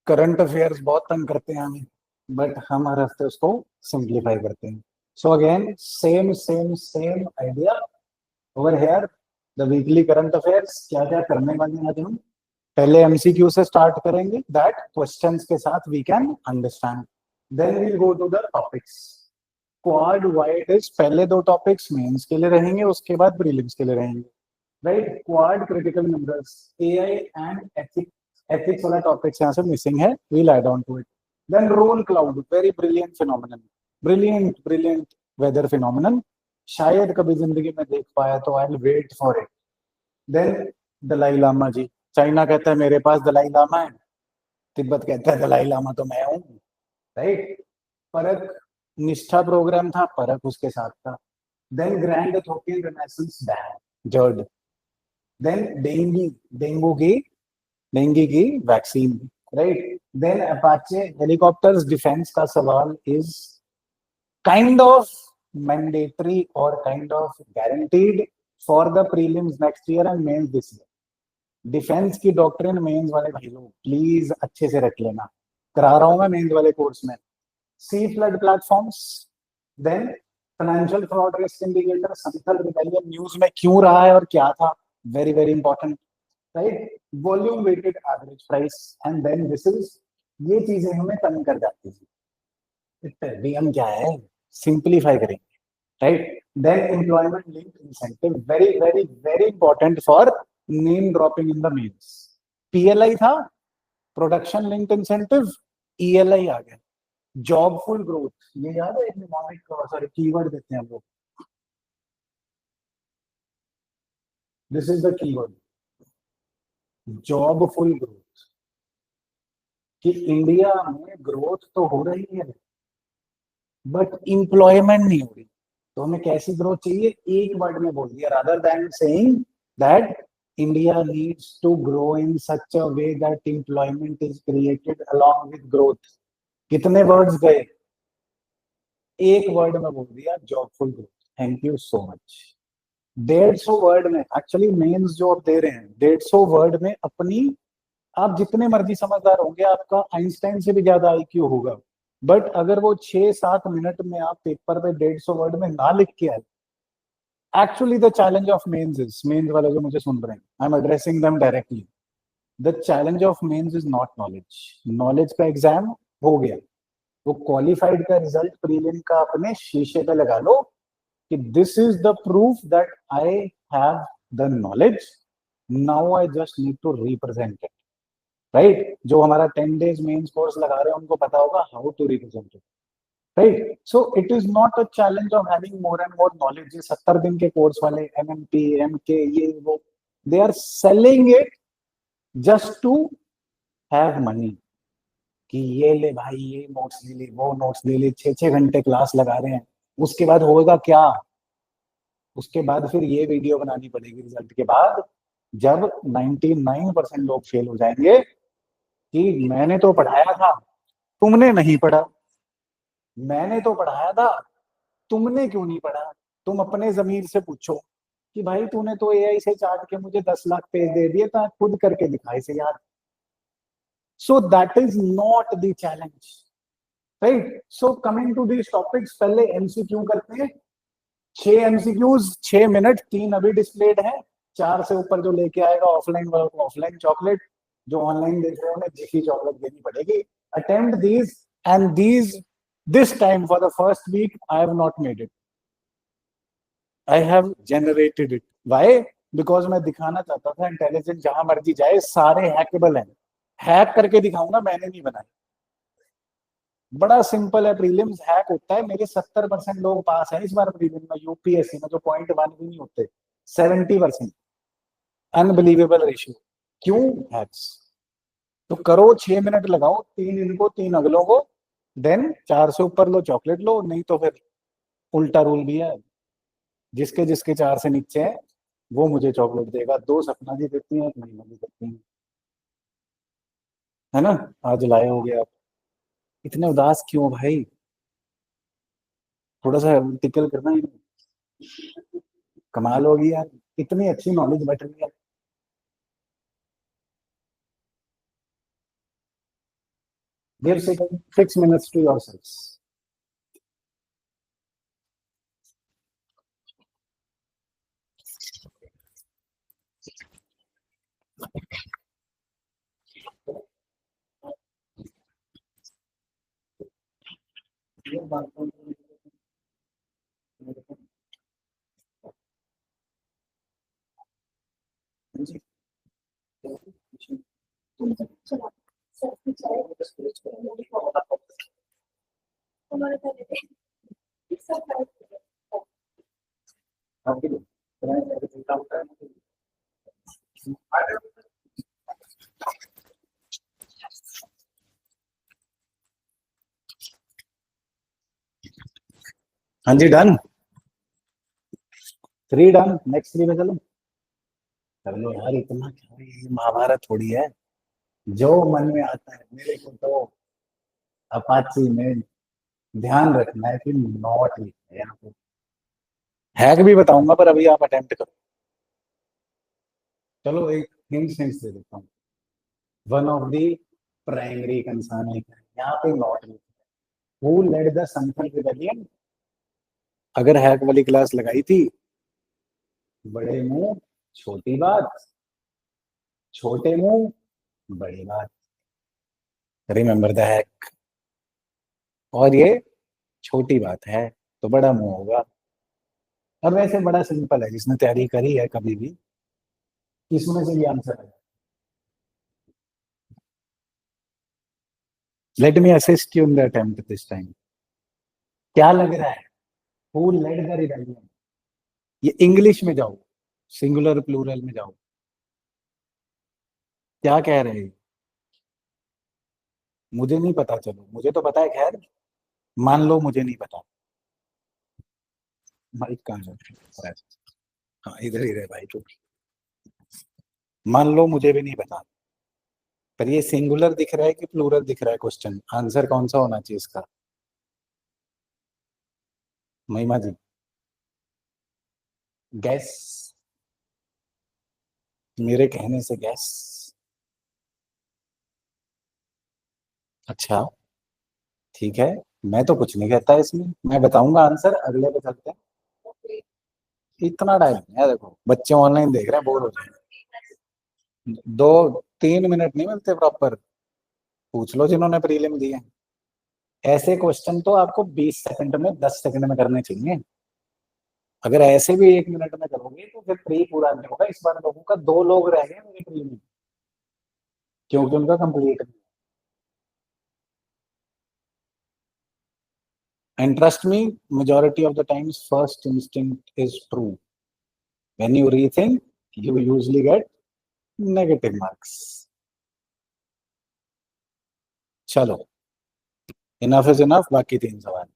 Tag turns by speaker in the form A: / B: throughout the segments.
A: Current affairs बहुत तंग करते हैं हमें, बट हम हर हफ्ते उसको सिंप्लीफाई करते हैं. So again same same same idea over here. The weekly current affairs क्या क्या करने वाले हैं आज हम. पहले एमसीक्यू से स्टार्ट करेंगे, दैट क्वेश्चंस के साथ we can understand. Then we'll go to the topics. Quad wide is पहले दो टॉपिक्स मेंस के लिए रहेंगे, उसके बाद प्रीलिम्स के लिए रहेंगे. Right. Quad critical numbers, AI and ethics. Ethics वाला टॉपिक्स यहाँ से मिसिंग है, we'll add on to it. Then roll cloud, very brilliant phenomenon. Brilliant brilliant weather phenomenon. शायद कभी जिंदगी में देख पाया तो I will wait for it. Then Dalai Lama ji. China कहता है मेरे पास दलाई लामा है, तिब्बत कहता है दलाई लामा तो मैं हूँ. राइट. परख निष्ठा प्रोग्राम था, परख उसके साथ था. Then grand Ethiopian renaissance dam, GERD. Then dengue, dengue की vaccine. Right. Then Apache helicopters defence का सवाल इज काइंड ऑफ मैंडेटरी और kind of guaranteed for the prelims next year and mains this year. Defence की doctrine mains वाले भाई लोग please अच्छे से रख लेना, करा रहा हूं मैं मेंस वाले कोर्स में. Sea flood platforms. Then financial fraud risk indicator, Santhal rebellion news में क्यों रहा है और क्या था, very very important. Right. Volume weighted average price. And then this is, ये चीजें हमें तंग कर जाती थी. भी हम क्या है, सिंप्लीफाई करेंगे. Right. Then employment link incentive, very very very important for name dropping in the mains. PLI था, प्रोडक्शन लिंक्ड इंसेंटिव. ईएलआई आ गया, जॉबफुल ग्रोथ. ये याद है, इकोनॉमिक सॉरी कीवर्ड देते हैं हम लोग. This is the keyword, jobful growth. कि इंडिया में ग्रोथ तो हो रही है बट इंप्लॉयमेंट नहीं हो रही. तो हमें कैसी ग्रोथ चाहिए, एक वर्ड में बोल दिया, rather than saying that India needs to grow in such a way that employment is created along with growth. कितने वर्ड्स गए, एक वर्ड में बोल दिया, jobful growth. Thank you so much. 150 word में, एक्चुअली मेंस जो आप दे रहे हैं 150 वर्ड में अपनी, आप जितने मर्जी समझदार होंगे, आपका आइंस्टाइन से भी ज्यादा आईक्यू होगा, बट अगर वो 6-7 मिनट में आप पेपर पे 150 वर्ड में ना लिख के आए. Actually the challenge of mains is, mains वाले जो मुझे सुन रहे हैं, I am addressing them directly. The challenge of mains is not knowledge. Knowledge का एग्जाम हो गया, वो क्वालिफाइड का रिजल्ट प्रीलिम का अपने शीशे पे लगा लो कि this is the proof that I have the knowledge. Now I just need to represent it. Right. जो हमारा 10 days मेंस कोर्स लगा रहे हैं उनको पता होगा how to represent it. Right. So it is not a challenge of having more and more knowledge. ये 70 दिन के कोर्स वाले एमएमपी एमके ये वो, they are selling it just to have money. कि ये ले भाई, ये नोट्स ले ले, वो नोट्स ले ले, 6-6 घंटे क्लास लगा रहे हैं. उसके बाद होगा क्या, उसके बाद फिर ये वीडियो बनानी पड़ेगी रिजल्ट के बाद, जब 99% लोग फेल हो जाएंगे, कि मैंने तो पढ़ाया था, तुमने नहीं पढ़ा. मैंने तो पढ़ाया था, तुमने क्यों नहीं पढ़ा. तुम अपने जमीर से पूछो कि भाई तूने तो एआई से चाट के मुझे 10 लाख पेज दे दिए था, खुद करके दिखाई से यार. So that is not the challenge. Right. So coming to this topics, पहले एमसीक्यू करते हैं. 6 एमसीक्यूज, 6 मिनट, 3 अभी डिस्प्लेड है. 4 से ऊपर जो लेके आएगा ऑफलाइन वालों को ऑफलाइन चॉकलेट, जो ऑनलाइन देख रहे हो उन्हें जिफी चॉकलेट देनी पड़ेगी. Attempt these and these. This time for the first week I have not made it, I have generated it. Why? Because मैं दिखाना चाहता था इंटेलिजेंस जहां मर्जी जाए सारे हैकेबल हैं. हैक करके दिखाऊंगा, मैंने नहीं बनाया. बड़ा सिंपल है, प्रीलिम्स हैक होता है. मेरे 70% लोग पास हैं इस बार प्रीलिम में यूपीएससी में, जो पॉइंट 1 भी नहीं होते. 70%. Unbelievable ratio. क्यों? हैक्स. तो करो, 6 मिनट लगाओ, 3 इनको 3 अगलों को. देन 4 से ऊपर लो चॉकलेट लो, नहीं तो फिर उल्टा रूल भी है, जिसके जिसके 4 से नीचे है वो मुझे चॉकलेट देगा. 2 सपना जी देती हैं, 1 महीना भी देती हैं. है ना. आज लाए हो गए आप. इतने उदास क्यों भाई, थोड़ा सा टिकल करना है. कमाल होगी यार, इतनी अच्छी नॉलेज बट रही है. Give 6 minutes to yourselves. हाँ जी, डन। 3 डन, नेक्स्ट 3 पे चलो। चलो यार, इतना क्या है, ये महाभारत थोड़ी है। जो मन में आता है मेरे को तो अपाची में ध्यान रखना है कि नॉट लिखना है यहाँ पे। हैक भी बताऊंगा पर अभी आप अटेम्प्ट करो। चलो एक हिंट हिंट दे देता हूँ। One of the primary concern है, यहाँ पे नॉट लिखना है। Who led the Santhal rebellion. अगर हैक वाली क्लास लगाई थी, बड़े मुंह छोटी बात, छोटे मुंह बड़ी बात। Remember the hack. और ये छोटी बात है तो बड़ा मुंह होगा। और वैसे बड़ा सिंपल है, जिसने तैयारी करी है कभी भी, इसमें से भी आंसर है। Let me assist you in the attempt this time. क्या लग रहा है? Who led the rebellion. ये इंग्लिश में जाओ, सिंगुलर प्लूरल में जाओ। क्या कह रहे हैं? मुझे नहीं पता, चलो मुझे तो पता है, खैर मान लो मुझे नहीं पता। माइक कहाँ है? हाँ, इधर ही रहे भाई तू। मान लो मुझे भी नहीं पता, पर ये सिंगुलर दिख रहा है कि प्लूरल दिख रहा है? क्वेश्चन आंसर कौन सा होना चाहिए इसका? महिमा जी, गैस। मेरे कहने से गैस। अच्छा, ठीक है। मैं तो कुछ नहीं कहता इसमें, मैं बताऊंगा आंसर, अगले पे चलते हैं। इतना टाइम नहीं है, देखो बच्चे ऑनलाइन देख रहे हैं, बोर हो जाएंगे। 2-3 मिनट नहीं मिलते प्रॉपर। पूछ लो जिन्होंने प्रीलिम दिए। ऐसे क्वेश्चन तो आपको 20 सेकंड में, 10 सेकंड में करने चाहिए। अगर ऐसे भी 1 मिनट में करोगे तो फिर प्री पूरा नहीं होगा। इस बार लोगों का 2 लोग रह गए मेरे प्री में, क्योंकि उनका कंप्लीट नहीं। And trust me, majority of the times first instinct is true. When you rethink, you usually get negative marks. चलो, इनफ इज इनफ। बाकी 3 सवाल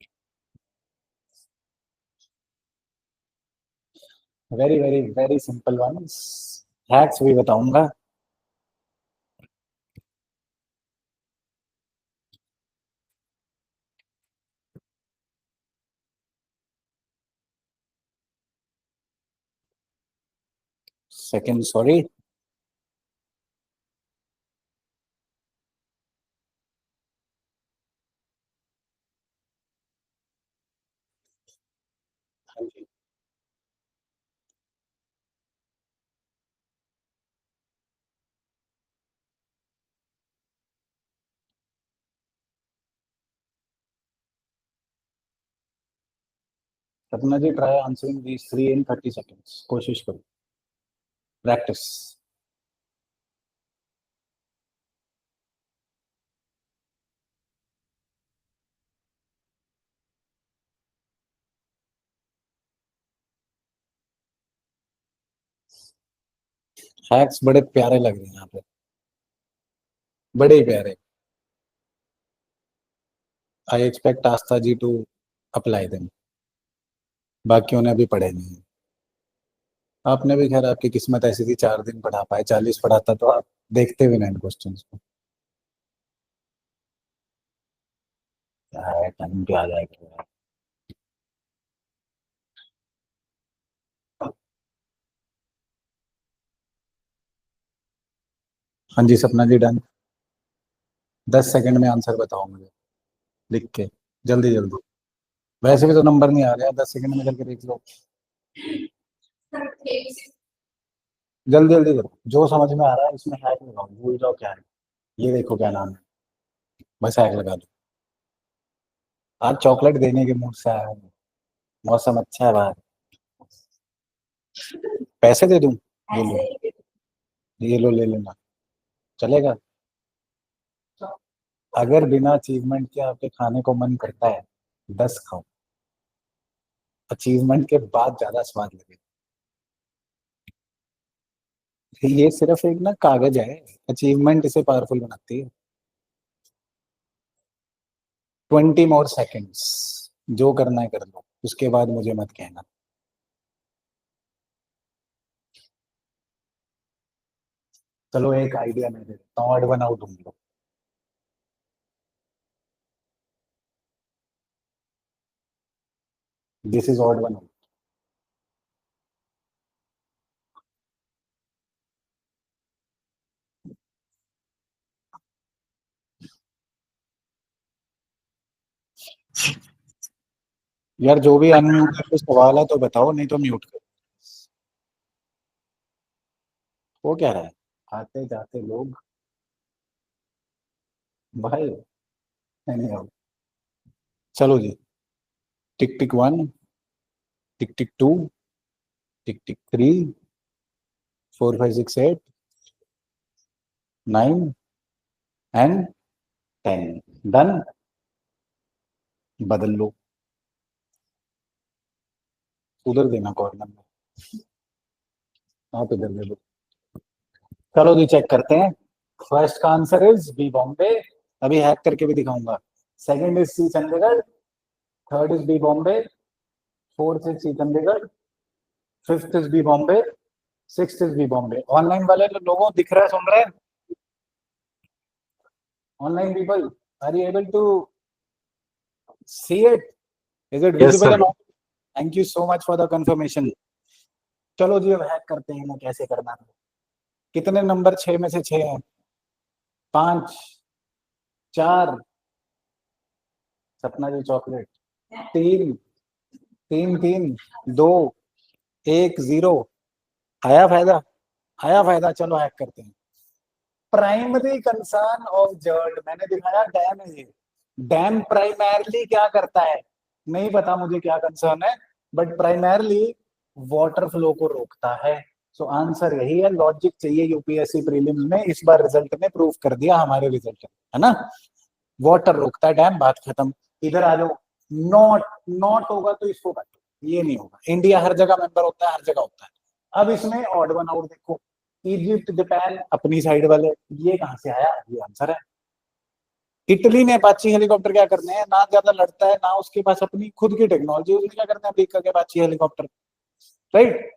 A: very very very simple ones. Hacks भी बताऊंगा। Second, sorry. हाँ जी। Sapna ji, try answering these 3 in 30 seconds। कोशिश करो। Practice. Hacks बड़े प्यारे लग रहे हैं यहाँ पे, बड़े ही प्यारे। I expect Aastha ji to apply them. बाकियों ने अभी पढ़े नहीं है। आपने भी, खैर आपकी किस्मत ऐसी थी, 4 दिन पढ़ा पाए। 40 पढ़ाता तो आप देखते भी नहीं क्वेश्चन को। क्या है, टाइम पे आ जाएगा। हाँ जी, सपना जी, डन। 10 सेकंड में आंसर बताओ मुझे लिख के, जल्दी जल्दी। वैसे भी तो नंबर नहीं आ रहा है, 10 सेकंड में करके देख लो, जल्दी जल्दी करो, जो समझ में आ रहा है इसमें हैक लगाओ, भूल जाओ क्या है। ये देखो क्या नाम है, बस हैक लगा दो। आज चॉकलेट देने के मूड से आया हूँ, मौसम अच्छा है बाहर। पैसे दे दूं? ये लो, ये लो, ले लेना, चलेगा? अगर बिना अचीवमेंट के आपके खाने को मन करता है, 10 खाओ, अचीवमेंट के बाद ज्यादा स्वाद लगेगा। ये सिर्फ एक ना कागज है, अचीवमेंट इसे पावरफुल बनाती है। 20 मोर सेकेंड्स, जो करना है कर लो, उसके बाद मुझे मत कहना। चलो एक आइडिया मैं दे देता हूँ, ऑड वन आउट ढूंढ लो। This is odd one out. यार जो भी अनम्यूट पे सवाल है तो बताओ, नहीं तो म्यूट कर। वो क्या रहा है, आते जाते लोग, भाई नहीं आओ। चलो जी, tick tick one, tick tick two, tick tick three, 4 5 6 8 9 and 10। Done. बदल लो, उधर देना कॉर्नर में, आप इधर दे लो। चलो जी चेक करते हैं। फर्स्ट का आंसर इज बी बॉम्बे, अभी हैक करके भी दिखाऊंगा। Second is C Chandigarh, third is B Bombay, fourth is C Chandigarh, fifth is B Bombay, sixth is B Bombay. Online वाले लोगों दिख रहा है, सुन रहे हैं? Online people, are you able to see it? Is it
B: yes
A: visible
B: sir.
A: And all? Thank you so much for the confirmation. चलो जी अब हैक करते हैं ना, कैसे करना है। कितने नंबर 6 में से 6 हैं? 5, 4, सपना जी चॉकलेट, 3, 3 3, 2 1 0। आया फायदा, आया फायदा। चलो हैक करते हैं। प्राइमरी कंसर्न ऑफ जर्ड, मैंने दिखाया डैम है ये। डैम प्राइमरली क्या करता है, नहीं पता मुझे क्या कंसर्न है, बट प्राइमरली वाटर फ्लो को रोकता है। सो आंसर यही है, लॉजिक चाहिए यूपीएससी प्रीलिम्स में, इस बार रिजल्ट ने प्रूव कर दिया हमारे रिजल्ट, है ना? वाटर रोकता है डैम, बात खत्म। इधर आ जाओ। नॉट, नॉट होगा तो इसको काटो, ये नहीं होगा। इंडिया हर जगह मेंबर होता है, हर जगह होता है। अब इसमें ऑड वन आउट देखो, इजिप्ट जापान अपनी साइड वाले, ये कहां से आया? ये आंसर है। इटली ने अपाची हेलीकॉप्टर क्या करने हैं, ना ज्यादा लड़ता है, ना उसके पास अपनी खुद की टेक्नोलॉजी, उसने क्या करना है, अमेरिका के Apache helicopter, right?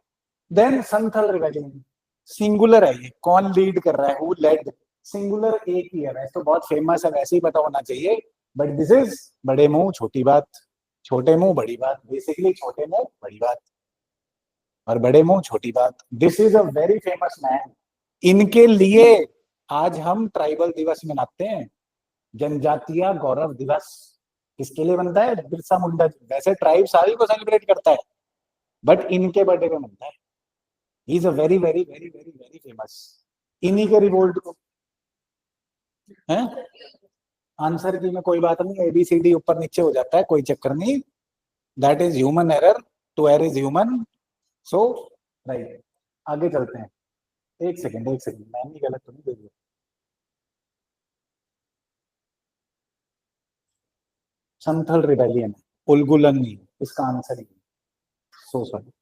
A: Then Santhal rebellion, singular है ये, कौन लीड कर रहा है, हु लेड? सिंगुलर एक ही है, वैसे तो बहुत फेमस है, वैसे ही पता होना चाहिए, बट दिस इज बड़े मुंह छोटी बात, छोटे मुंह बड़ी बात, बेसिकली छोटे मुंह बड़ी बात और बड़े मुंह छोटी बात। This is a very famous man. इनके लिए आज हम ट्राइबल दिवस मनाते हैं, जनजातीय गौरव दिवस। किसके लिए बनता है? बिरसा मुंडा जी। वैसे ट्राइब सारी को सेलिब्रेट करता है, बट इनके बर्थडे पे बनता है। He is a very very very very very famous. इन्हीं के रिवोल्ट को है। आंसर की में कोई बात नहीं, एबीसीडी ऊपर नीचे हो जाता है, कोई चक्कर नहीं, that is human error, to err is human. So right, आगे चलते हैं। एक सेकंड मैंने गलत तो नहीं दे दिया? संथल रिबेलियन, उलगुलन नहीं, इसका आंसर ही, सो सॉरी।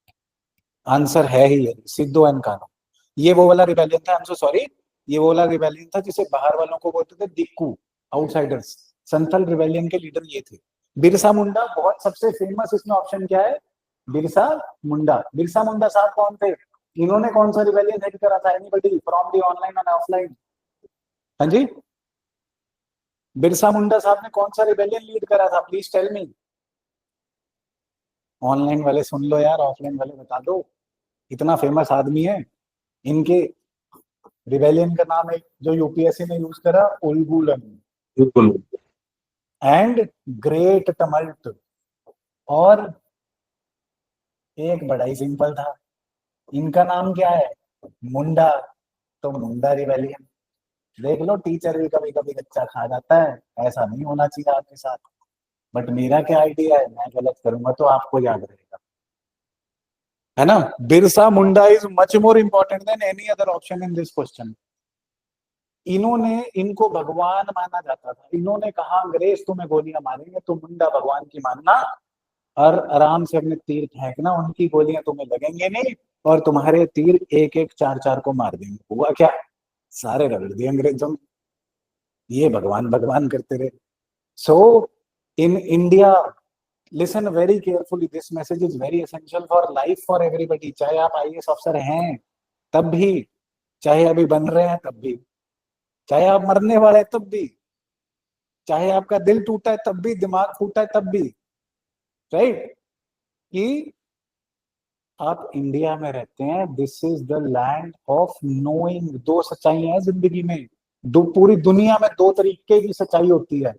A: आंसर है ही है सिद्धू एंड कान्हो। ये वो वाला रिबेलियन था, आई एम सो सॉरी, ये वो वाला रिबेलियन था जिसे बाहर वालों को बोलते थे दिक्कू, आउटसाइडर्स। संथल रिबेलियन के लीडर ये थे। बिरसा मुंडा बहुत सबसे फेमस, इसमें ऑप्शन क्या है? बिरसा मुंडा। बिरसा मुंडा साहब कौन थे? इन्होंने कौन सा रिबेलियन हेड करा था? Anybody from the online and offline? हाँ जी, बिरसा मुंडा साहब ने कौन सा रिबेलियन लीड करा था, प्लीज टेल मी। ऑनलाइन वाले सुन लो यार, ऑफलाइन वाले बता दो, इतना फेमस आदमी है। इनके रिबेलियन का नाम है जो यूपीएससी ने यूज करा, उलगुलन।
B: बिल्कुल।
A: And great tumult. और एक बड़ा ही सिंपल था, इनका नाम क्या है, मुंडा, तो मुंडा रिबेलियन। देख लो, टीचर भी कभी कभी कच्चा खा जाता है, ऐसा नहीं होना चाहिए आपके साथ। बट मेरा क्या आइडिया है, मैं गलत करूंगा तो आपको याद रहेगा, है ना। Birsa Munda is much more important than any other option in this question. इन्होंने, इनको भगवान माना जाता था, इन्होंने कहा अंग्रेज तुम्हें गोलियां मारेंगे तो मुंडा भगवान की मानना, और आराम से अपने तीर फेंकना, उनकी गोलियां तुम्हें लगेंगे नहीं, और तुम्हारे तीर एक एक चार चार को मार देंगे। हुआ क्या, सारे रगड़ दिए अंग्रेजों ने, ये भगवान भगवान करते रहे। So in India, listen very carefully, this message is very essential for life for everybody. चाहे आप आईएएस ऑफिसर हैं तब भी, चाहे अभी बन रहे हैं तब भी, चाहे आप मरने वाले हैं तब भी, चाहे आपका दिल टूटा है तब भी, दिमाग फूटा है तब भी, राइट, कि आप इंडिया में रहते हैं, this is the land of knowing. दो सच्चाई है जिंदगी में, दो, पूरी दुनिया में दो तरीके की सच्चाई होती है।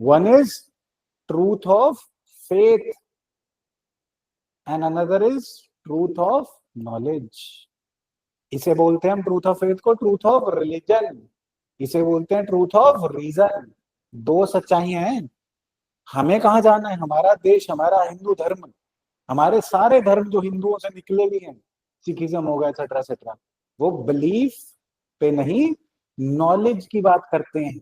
A: One is truth of faith and another is truth of knowledge. इसे बोलते हैं हम ट्रूथ ऑफ फेथ को, ट्रूथ ऑफ रिलीजन, इसे बोलते हैं ट्रूथ ऑफ रीजन। दो सच्चाई हैं। हमें कहाँ जाना है, हमारा देश, हमारा हिंदू धर्म, हमारे सारे धर्म जो हिंदुओं से निकले भी हैं, सिखिज्म हो गया, एक्सेट्रा एक्सेट्रा, वो बिलीफ पे नहीं, नॉलेज की बात करते हैं।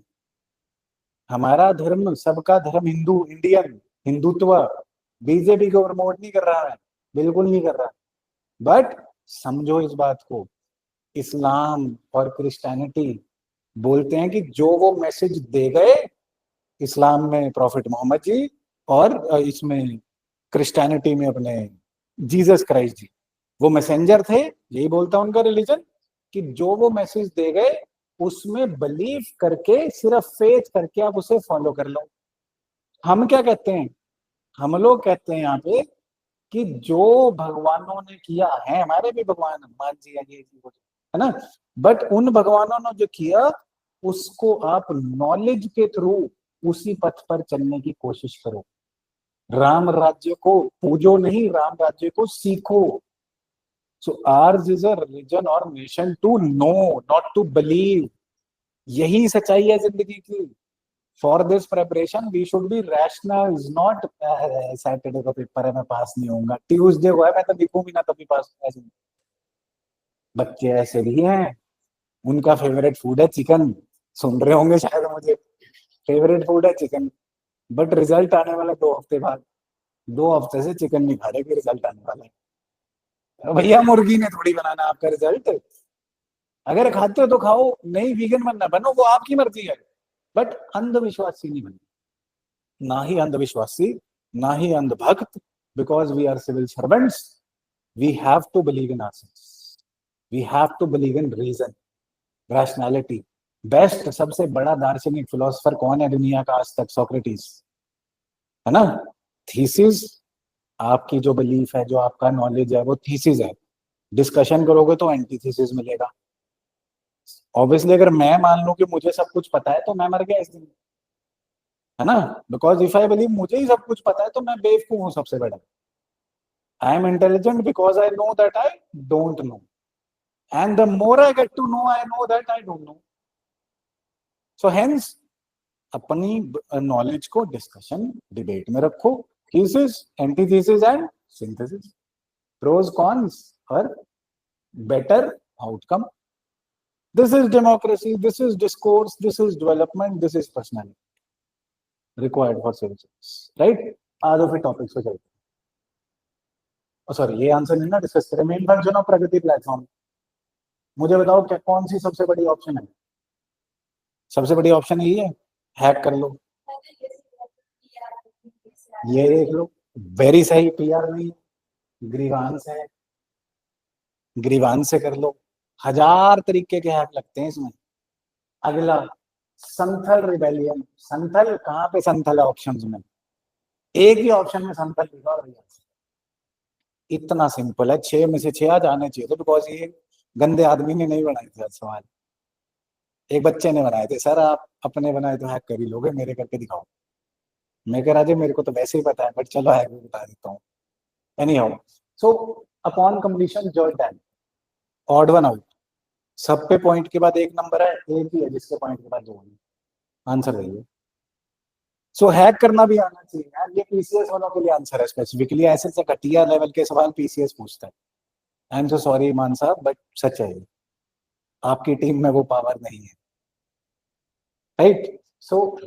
A: हमारा धर्म, सबका धर्म हिंदू, इंडियन हिंदुत्व, बीजेपी को प्रमोट नहीं कर रहा है, बिल्कुल नहीं कर रहा। बट समझो इस बात को, इस्लाम और क्रिश्चियनिटी बोलते हैं कि जो वो मैसेज दे गए, इस्लाम में प्रॉफिट मोहम्मद जी, और इसमें क्रिश्चियनिटी में अपने जीसस क्राइस्ट जी, वो मैसेंजर थे, यही बोलता उनका रिलीजन, कि जो वो मैसेज दे गए उसमें बिलीव करके, सिर्फ फेथ करके आप उसे फॉलो कर लो। हम क्या कहते हैं, हम लोग कहते हैं यहाँ पे कि जो भगवानों ने किया है, हमारे भी भगवान हनुमान जी है, ये जी, वो जी, है ना, बट उन भगवानों ने जो किया उसको आप नॉलेज के थ्रू उसी पथ पर चलने की कोशिश करो। राम राज्य को पूजो नहीं, राम राज्य को सीखो। So ours is a religion और nation to know, not to believe. यही सच्चाई है जिंदगी की। For this preparation we should be rational, not Saturday का पेपर है मैं पास नहीं होऊंगा, ट्यूसडे को है मैं तो लिखूं भी ना तभी पास। ऐसे बच्चे ऐसे भी हैं, उनका फेवरेट फूड है चिकन, सुन रहे होंगे शायद मुझे, फेवरेट फूड है चिकन, बट रिजल्ट आने वाला 2 हफ्ते बाद, 2 हफ्ते से चिकन नहीं खा रहे कि रिजल्ट आने वाला है। भैया मुर्गी ने थोड़ी बनाना आपका रिजल्ट, अगर खाते हो तो खाओ, नहीं वीगन बनना बनो, वो आपकी मर्जी है, बट अंधविश्वासी नहीं बनना, ना ही अंधविश्वासी, ना ही अंधभक्त, because we are civil servants, we have to believe in ourselves, we have to believe in reason, rationality. Best, सबसे बड़ा दार्शनिक फिलोसफर कौन है दुनिया का आज तक, सोक्रेटिस, है ना। थीसिस, आपकी जो बिलीफ है, जो आपका नॉलेज है, वो थीसिस है, डिस्कशन करोगे तो एंटीथीसिस मिलेगा। ऑब्वियसली अगर मैं मान लूं कि मुझे सब कुछ पता है तो मैं मर गया इस दिन, है ना, बिकॉज इफ आई बिलीव मुझे ही सब कुछ पता है तो मैं बेवकूफ हूं सबसे बड़ा। I am intelligent because I know that I don't know, and the more I get to know I know that I don't know. So hence अपनी नॉलेज को डिस्कशन, डिबेट में रखो, thesis, antithesis and synthesis, pros cons, और better outcome. This is democracy, this is discourse, this is development, this is personality required for civil service, right. आ जाओ फिर topics पे चलते हैं। सॉरी, ये आंसर नहीं ना डिस्कस करें, main function of Pragati platform. मुझे बताओ क्या, कौन सी सबसे बड़ी ऑप्शन है, सबसे बड़ी ऑप्शन यही है, हैक कर लो, ये देख लो, वेरी सही, पीआर नहीं, ग्रीवांस है, ग्रीवांस से कर लो, हजार तरीके के हैक लगते हैं इसमें। अगला, संथल रिबेलियन, संथल कहाँ पे, संथल है ऑप्शंस में, एक ही ऑप्शन में संथल लिखा और इतना सिंपल है, 6 में से 6 आ जाने चाहिए, तो बिकॉज ये गंदे आदमी ने नहीं बनाए थे आज सवाल। एक बच्चे ने बनाए थे, सर आप अपने बनाए तो हैक कर ही लोगे, मेरे करके दिखाओ। मैं कह राजे मेरे को तो वैसे ही पता है, बट चलो हैक भी बता देता हूँ। Any how, so upon completion जो दैन ऑड वन आउट, सब पे पॉइंट के बाद एक नंबर है, एक ही है जिसके पॉइंट के बाद दो है। आंसर वही है। सो हैक करना भी आना चाहिए यार, ये पीसीएस वालों के लिए आंसर है स्पेसिफिकली, ऐसे से घटिया लेवल के सवाल पीसीएस पूछता है। आई एम सो सॉरी मान साहब, बट सच है ये। आपकी टीम में वो पावर नहीं है, राइट। सो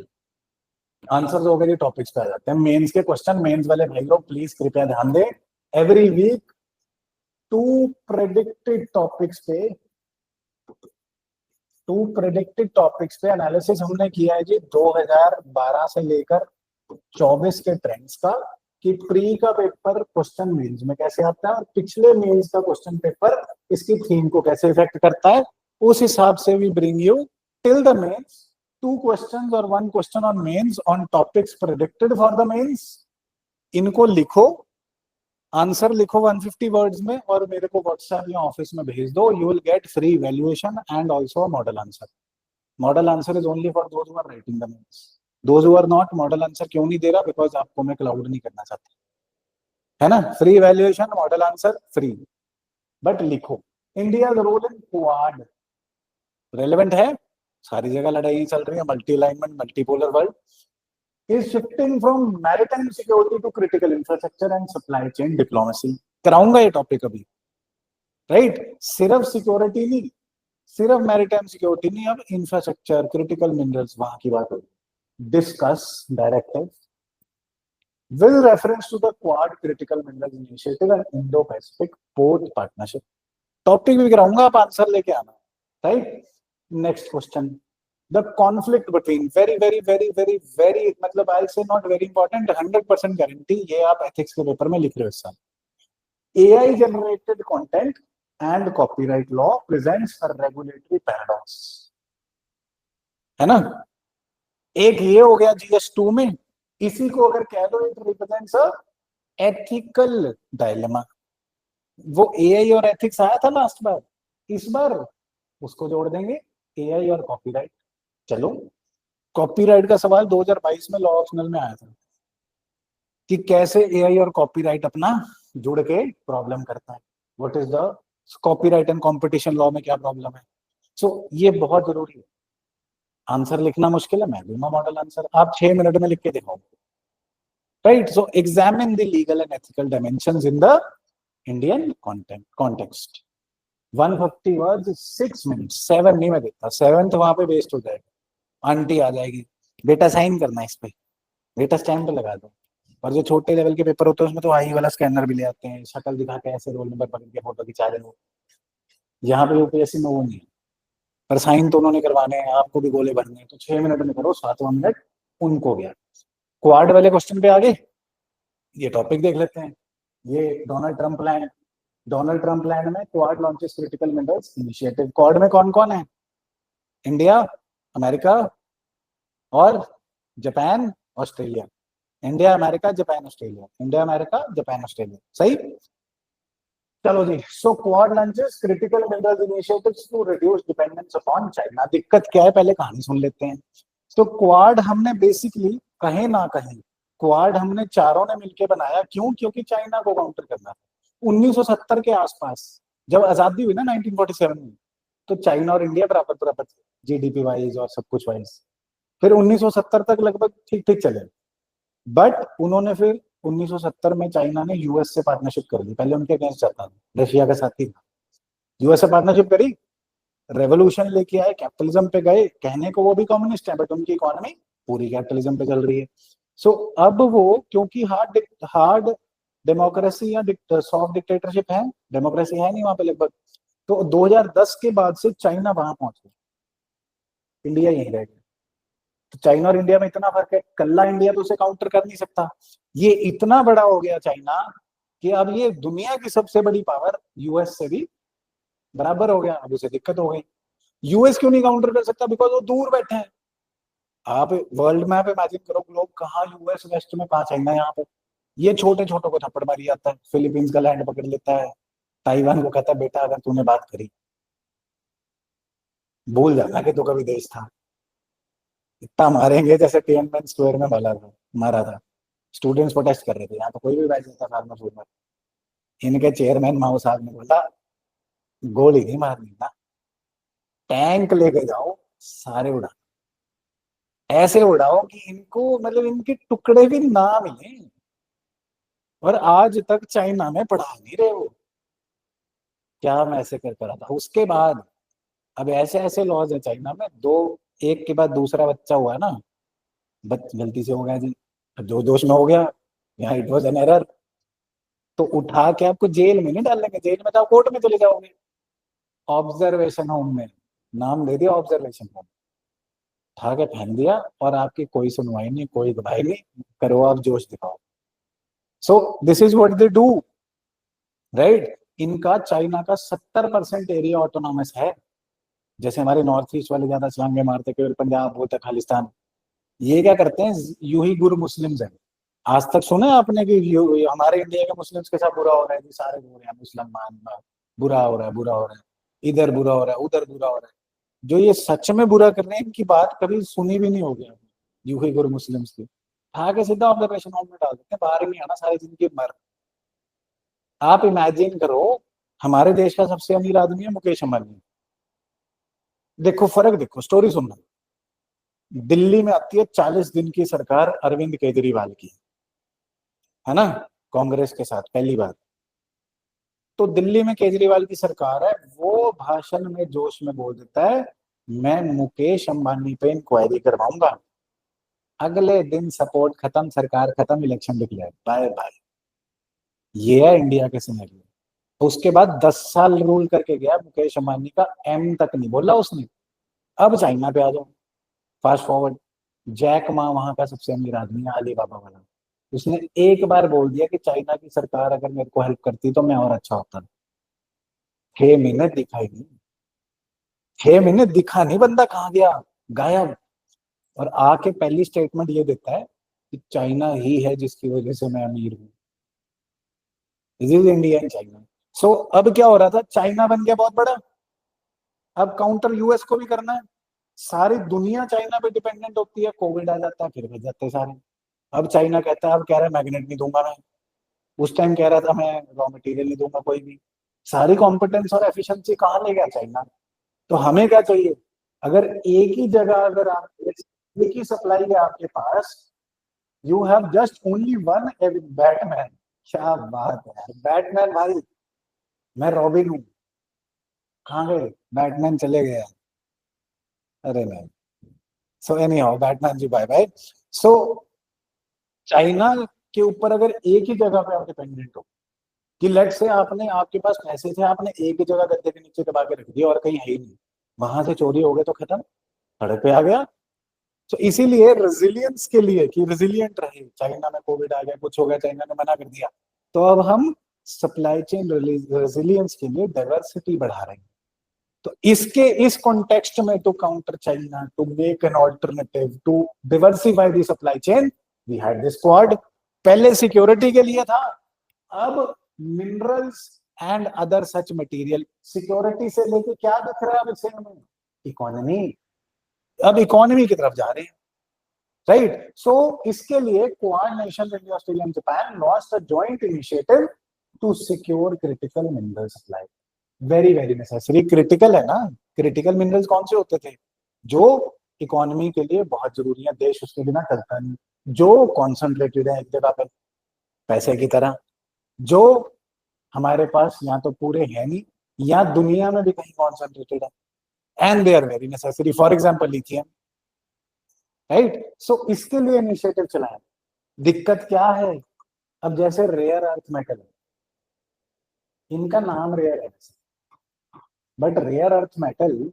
A: आंसर हो गए, टॉपिक्स पे आ जाते हैं, मेंस के क्वेश्चन। मेंस वाले भाई लोग प्लीज कृपया ध्यान दें, every week two predicted topics पे, टू प्रेडिक्टेड टॉपिक्स पे एनालिसिस हमने किया है जी, 2012 से लेकर 24 के ट्रेंड्स का, कि प्री का पेपर क्वेश्चन मेंस में कैसे आता है और पिछले मेंस का क्वेश्चन पेपर इसकी थीम को कैसे इफेक्ट करता है। उस हिसाब से we bring you till the mains two questions और one question on mains on topics predicted for the mains. इनको लिखो, आंसर लिखो 150 वर्ड्स में और मेरे को व्हाट्सएप या ऑफिस में भेज दो। You will get free valuation and also model answer. Model answer is only for those who are writing the mains. Those who are not, model answer क्यों नहीं दे रहा, बिकॉज आपको मैं क्लाउड नहीं करना चाहता, है ना। Free valuation, model answer free, but लिखो। India role in Quad relevant है, सारी जगह लड़ाई चल रही है, multi alignment, multipolar world is shifting from maritime security to critical infrastructure and supply chain diplomacy। कराऊंगा ये टॉपिक अभी, राइट। सिर्फ सिक्योरिटी नहीं, सिर्फ मैरिटाइम सिक्योरिटी नहीं, अब इंफ्रास्ट्रक्चर, क्रिटिकल मिनरल्स, वहां की बात होगी। Discuss directive will reference to the quad critical minerals initiative and Indo Pacific port partnership. Topic भी कराऊंगा, आप आंसर लेके आना, right. Next question, the conflict between, very very very very very, मतलब आई से नॉट वेरी इंपॉर्टेंट, 100% गारंटी, ये आप ethics के पेपर में लिख रहे हो इस साल। AI generated content and copyright law presents a regulatory paradox, है ना। एक ये हो गया जीएस 2 में, इसी को अगर कह दो it represents a ethical dilemma. वो एआई और एथिक्स आया था लास्ट बार, इस बार उसको जोड़ देंगे, एआई और कॉपीराइट। चलो, कॉपीराइट का सवाल 2022 में लॉ ऑप्शनल में आया था कि कैसे एआई और कॉपीराइट अपना जुड़ के प्रॉब्लम करता है, what is the copyright and competition law में क्या प्रॉब्लम है। सो ये बहुत जरूरी है। आंसर लिखना मुश्किल है, मैं दूंगा मॉडल आंसर, आप 6 मिनट में लिख के दिखाओ, right. So examine the legal and ethical dimensions in the Indian context. 150 words 6 minute, 7 नहीं मैं देता, 7th वहां पे वेस्ट हो जाएगा। आंटी आ जाएगी, बेटा साइन करना है इस पे, बेटा स्टैंप पे लगा दो। और जो छोटे लेवल के पेपर होते हैं उसमें तो आई वाला स्कैनर भी ले आते हैं, शक्ल दिखा के ऐसे रोल नंबर पकड़ के फोटो खिंचा रहे हो। यहाँ पे यूपीएससी में वो नहीं है, पर साइन तो उन्होंने करवाने हैं, आपको भी गोले भरने हैं, तो 6 मिनट में करो, 7वां मिनट उनको गया। क्वाड वाले क्वेश्चन पे आगे, ये टॉपिक देख लेते हैं। ये Donald Trump plan, Donald Trump plan में Quad launches critical minerals initiative. Quad में कौन कौन है, इंडिया, अमेरिका और Japan, Australia. India, America, Japan, Australia, India, America, Japan, Australia, सही। चलो जी, so Quad launches critical minerals initiatives to reduce dependence upon China. दिक्कत क्या है, पहले कहानी सुन लेते हैं। तो क्वाड हमने बेसिकली, कहीं ना कहीं क्वाड हमने चारों ने मिलकर बनाया, क्यों, क्योंकि चाइना को काउंटर करना था। 1970 के आसपास जब आजादी हुई ना 1947 में, तो चाइना और इंडिया बराबर बराबर थे, जीडीपी वाइज और सब कुछ वाइज। फिर 1970 तक लगभग ठीक ठीक चले, बट उन्होंने फिर 1970 में चाइना ने यूएस से पार्टनरशिप कर दी, पहले उनके अगेंस्ट जाता था, रशिया का साथी था। यूएस से पार्टनरशिप करी, रेवोल्यूशन लेके आए, कैपिटलिज्म पे गए, कहने को वो भी कम्युनिस्ट है बट उनकी इकोनॉमी पूरी कैपिटलिज्म पे चल रही है। सो अब वो, क्योंकि हार्ड डेमोक्रेसी या सॉफ्ट डिक्टेटरशिप है, डेमोक्रेसी है नहीं वहां पे लगभग, तो 2010 के बाद से चाइना वहां पहुंच गया, इंडिया यहीं रह गया। तो चाइना और इंडिया में इतना फर्क है, कल्ला इंडिया तो उसे काउंटर कर नहीं सकता। ये इतना बड़ा हो गया चाइना कि अब ये दुनिया की सबसे बड़ी पावर यूएस से भी बराबर हो गया, अब उसे दिक्कत हो गई। यूएस क्यों नहीं काउंटर कर सकता, बिकॉज वो दूर बैठे हैं। आप वर्ल्ड मैप इमेजिन करो, ग्लोब कहाँ यूएस वेस्ट में, कहाँ चाइना यहाँ पे। ये छोटे छोटों को थप्पड़ मारी जाता है, फिलीपींस का लैंड पकड़ लेता है, ताइवान को कहता है बेटा अगर तूने बात करी, भूल जाना कि तू कभी देश था। इतना मारेंगे जैसे टिएनएनमेन स्क्वायर में मारा था। स्टूडेंट्स प्रोटेस्ट कर रहे थे, यहाँ तो कोई भी बैच नहीं था फार्मास्यूट में। इनके चेयरमैन माओ साहब ने बोला गोली नहीं मारनी ना, टैंक लेके जाओ, सारे उड़ा, ऐसे उड़ाओ कि इनको मतलब इनके टुकड़े भी ना मिले। और आज तक चाइना में पढ़ा नहीं रहे हो, क्या मैं ऐसे कर रहा था उसके बाद। अब ऐसे ऐसे लॉज है चाइना में, दो एक के बाद दूसरा बच्चा हुआ ना, गलती से हो गया जी, जो जोश में हो गया, यहाँ इट वॉज एन एरर, तो उठा के आपको जेल में नहीं डालेंगे, जेल में तो आप कोर्ट में चले जाओगे। ऑब्जर्वेशन होम में, नाम दे दिया ऑब्जर्वेशन होम, उठा के फेंक दिया, और आपकी कोई सुनवाई नहीं, कोई गवाही नहीं, करो आप जोश दिखाओ। सो this is what they do, right. इनका चाइना का 70% एरिया ऑटोनॉमस है। जैसे हमारे नॉर्थ ईस्ट वाले ज्यादा छलांगे मारते, केवल पंजाब बोलते खालिस्तान, ये क्या करते हैं, यू ही गुरु मुस्लिम्स है। आज तक सुना है आपने कि हमारे इंडिया के मुस्लिम्स के साथ बुरा हो रहा है जी, सारे बोल रहे हैं मुसलमान बुरा हो रहा है, बुरा हो रहा है, इधर बुरा हो रहा है, उधर बुरा हो रहा है। जो ये सच में बुरा कर रहे हैं, इनकी बात कभी सुनी भी नहीं होगी आपने, यू ही गुरु मुस्लिम्स की। आगे सीधा ऑब्जर्वेशन होम में डाल देते हैं, बाहर ही नहीं आना सारी जिंदगी मर। आप इमेजिन करो, हमारे देश का सबसे अमीर आदमी है मुकेश अंबानी। देखो फर्क, देखो स्टोरी सुनना। दिल्ली में आती है 40 दिन की सरकार अरविंद केजरीवाल की, है ना, कांग्रेस के साथ पहली बार। तो दिल्ली में केजरीवाल की सरकार है, वो भाषण में जोश में बोल देता है मैं मुकेश अंबानी पे इंक्वायरी करवाऊंगा। अगले दिन सपोर्ट खत्म, सरकार खत्म, इलेक्शन डिक्लेयर, बाय बाय। ये है इंडिया के सिनेरियो। उसके बाद 10 साल रूल करके गया मुकेश अंबानी का, एम तक नहीं बोला उसने। अब चाइना पे आ जाओ, फास्ट फॉरवर्ड, जैक मा वहां का सबसे अमीर आदमी है, अलीबाबा वाला। उसने एक बार बोल दिया कि चाइना की सरकार अगर मेरे को हेल्प करती तो मैं और अच्छा होता। 6 महीने दिखाई नहीं, 6 महीने दिखा नहीं, बंदा कहाँ गया, गायब। और आके पहली स्टेटमेंट ये देता है कि चाइना ही है जिसकी वजह से मैं अमीर हूँ। This is India and China. So अब क्या हो रहा था, चाइना बन गया बहुत बड़ा, अब काउंटर यूएस को भी करना है। सारी दुनिया चाइना पे डिपेंडेंट होती है, कोविड आ जाता है फिर बच जाते हैं सारे। अब चाइना कहता है, अब कह रहा है मैग्नेट नहीं दूंगा मैं, उस टाइम कह रहा था मैं रॉ मटेरियल नहीं दूंगा कोई भी। सारी कॉम्पिटेंस और एफिशिएंसी कहाँ ले गया चाइना। तो हमें क्या चाहिए, अगर एक ही जगह, अगर आप एक ही सप्लाई है आपके पास, you have just only one Batman. क्या बात है यार, बैटमैन भाई, मैं रॉबिन हूँ, कहाँ गए बैटमैन, चले गए। अरे नहीं, so anyhow Batman ji bye bye. So China के ऊपर अगर एक ही जगह पे आप डिपेंडेंट हो, कि लेट से आपने, आपके पास पैसे थे, आपने एक ही जगह गद्दे के नीचे दबा के रख दिया और कहीं है ही नहीं, वहां से चोरी हो गए तो खत्म, सड़क पे आ गया। तो इसीलिए रेजिलियंस के लिए, कि रेजिलियंट रहे, चाइना में कोविड आ गया, कुछ हो गया, चाइना ने मना कर दिया, तो अब हम सप्लाई चेन रेजिलियंस के लिए डाइवर्सिटी बढ़ा रहे हैं। तो इसके इस कॉन्टेक्स्ट में, to counter China, to make an alternative, to diversify the supply chain, we had this quad. पहले सिक्योरिटी के लिए था, अब minerals and other such material. Security से लेके क्या दिख रहा है अब इसे हमें, इकोनॉमी। अब इकोनॉमी की तरफ जा रहे हैं, राइट। सो इसके लिए quad nation, India, Australia and Japan launched a joint initiative to secure critical mineral supply. Very very necessary, critical है ना। क्रिटिकल मिनरल्स कौन से होते थे, जो इकोनॉमी के लिए बहुत जरूरी है, देश उसके बिना चलता नहीं, जो कॉन्सेंट्रेटेड है एक जगह पे पैसे की तरह, जो हमारे पास या तो पूरे है नहीं, या दुनिया में भी कहीं कॉन्सेंट्रेटेड है, and they are very necessary, for example lithium, right. So इसके लिए इनिशिएटिव चलाया। दिक्कत क्या है, अब जैसे रेयर अर्थ मेटल है, इनका नाम रेयर है, बट रेयर अर्थ मेटल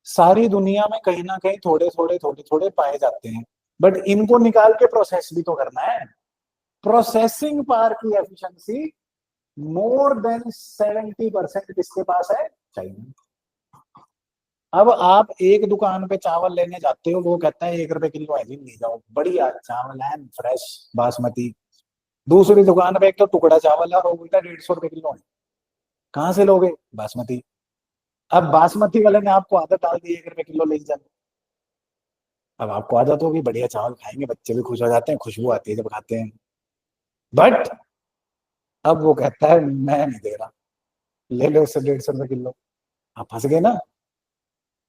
A: सारी दुनिया में कहीं ना कहीं थोड़े थोड़े थोड़े थोड़े पाए जाते हैं, बट इनको निकाल के प्रोसेस भी तो करना है। प्रोसेसिंग पावर की एफिशिएंसी मोर देन 70% किसके पास है, चाइना। अब आप एक दुकान पे चावल लेने जाते हो, वो कहता है 1 रुपए किलो है जी, ले जाओ, बढ़िया चावल है, फ्रेश बासमती। दूसरी दुकान पे एक तो टुकड़ा चावल है और वो बोलता है 150 रुपए किलो है, कहाँ से लोगे, बासमती। अब बासमती वाले ने आपको आदत डाल दी 1 रुपए किलो ले जाए। अब आपको आदत होगी, बढ़िया चावल खाएंगे, बच्चे भी खुश हो जाते हैं, खुशबू आती है जब खाते हैं। बट अब वो कहता है मैं नहीं दे रहा, ले लो उससे 150 रुपए किलो। आप फंस गए ना।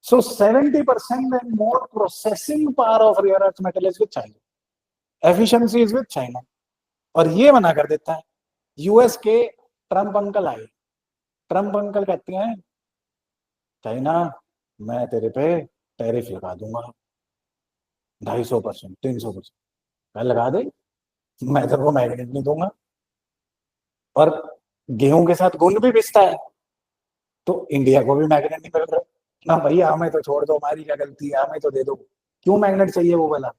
A: So 70% and more processing power of rare earth metal is with China, efficiency is with China. और ये मना कर देता है। यूएस के ट्रम्प अंकल आए, ट्रम्प अंकल कहते हैं चाइना मैं तेरे पे टैरिफ लगा दूंगा 250%, 300%। मैं लगा दे, मैं तेरे को मैग्नेट नहीं दूंगा। और गेहूं के साथ गुण भी पिसता है, तो इंडिया को भी मैग्नेट नहीं मिल रहा ना। भैया हमें तो छोड़ दो, हमारी क्या गलती है, हमें तो दे दो। क्यों मैग्नेट चाहिए वो वाला?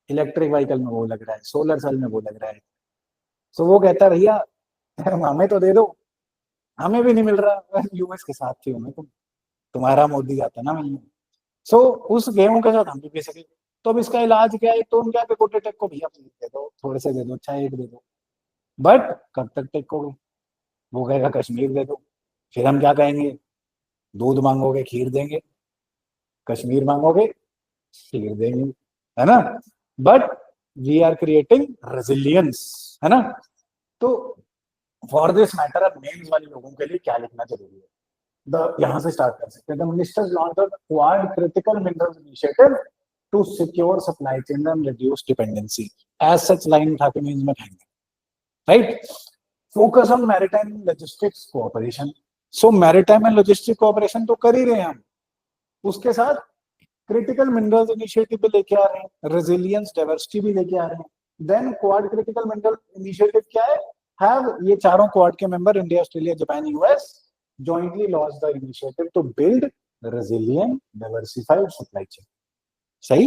A: इलेक्ट्रिक व्हीकल में वो लग रहा है, सोलर सेल में वो लग रहा है। सो वो कहता है भैया हमें तो दे दो, हमें भी नहीं मिल रहा। यूएस के साथ थी मैं, तुम्हारा मोदी आता ना मिलने। सो उस गेहूं के साथ हम भी पी सके। तो अब इसका इलाज क्या है? तो हम क्या पे टेक को भैया प्लीज दे दो, थोड़े से दे दो, चाहे एक दे दो। बट कब तक टेक को? वो कहेगा कश्मीर दे दो। फिर हम क्या कहेंगे? दूध मांगोगे खीर देंगे, कश्मीर मांगोगे खीर देंगे, है ना। But we are creating resilience, है ना। तो फॉर दिस मैटर अब नेम्स वाले लोगों के लिए क्या लिखना जरूरी है? यहाँ से स्टार्ट कर सकते हैं। The ministers launch quad critical minerals initiative to secure supply chain and reduce dependency. As such line उठा के मीन्स में खाएंगे, राइट। Focus on maritime logistics cooperation. So maritime and logistic cooperation तो कर ही रहे हैं हम, उसके साथ क्रिटिकल मिनरल्स इनिशिएटिव भी लेके आ रहे हैं, रेजिलियंस डाइवर्सिटी भी लेके आ रहे हैं। Then quad critical mineral initiative क्या है? हैव ये चारों क्वाड के member India, Australia, Japan, US jointly launched the initiative to build resilient diversified supply chain। सही।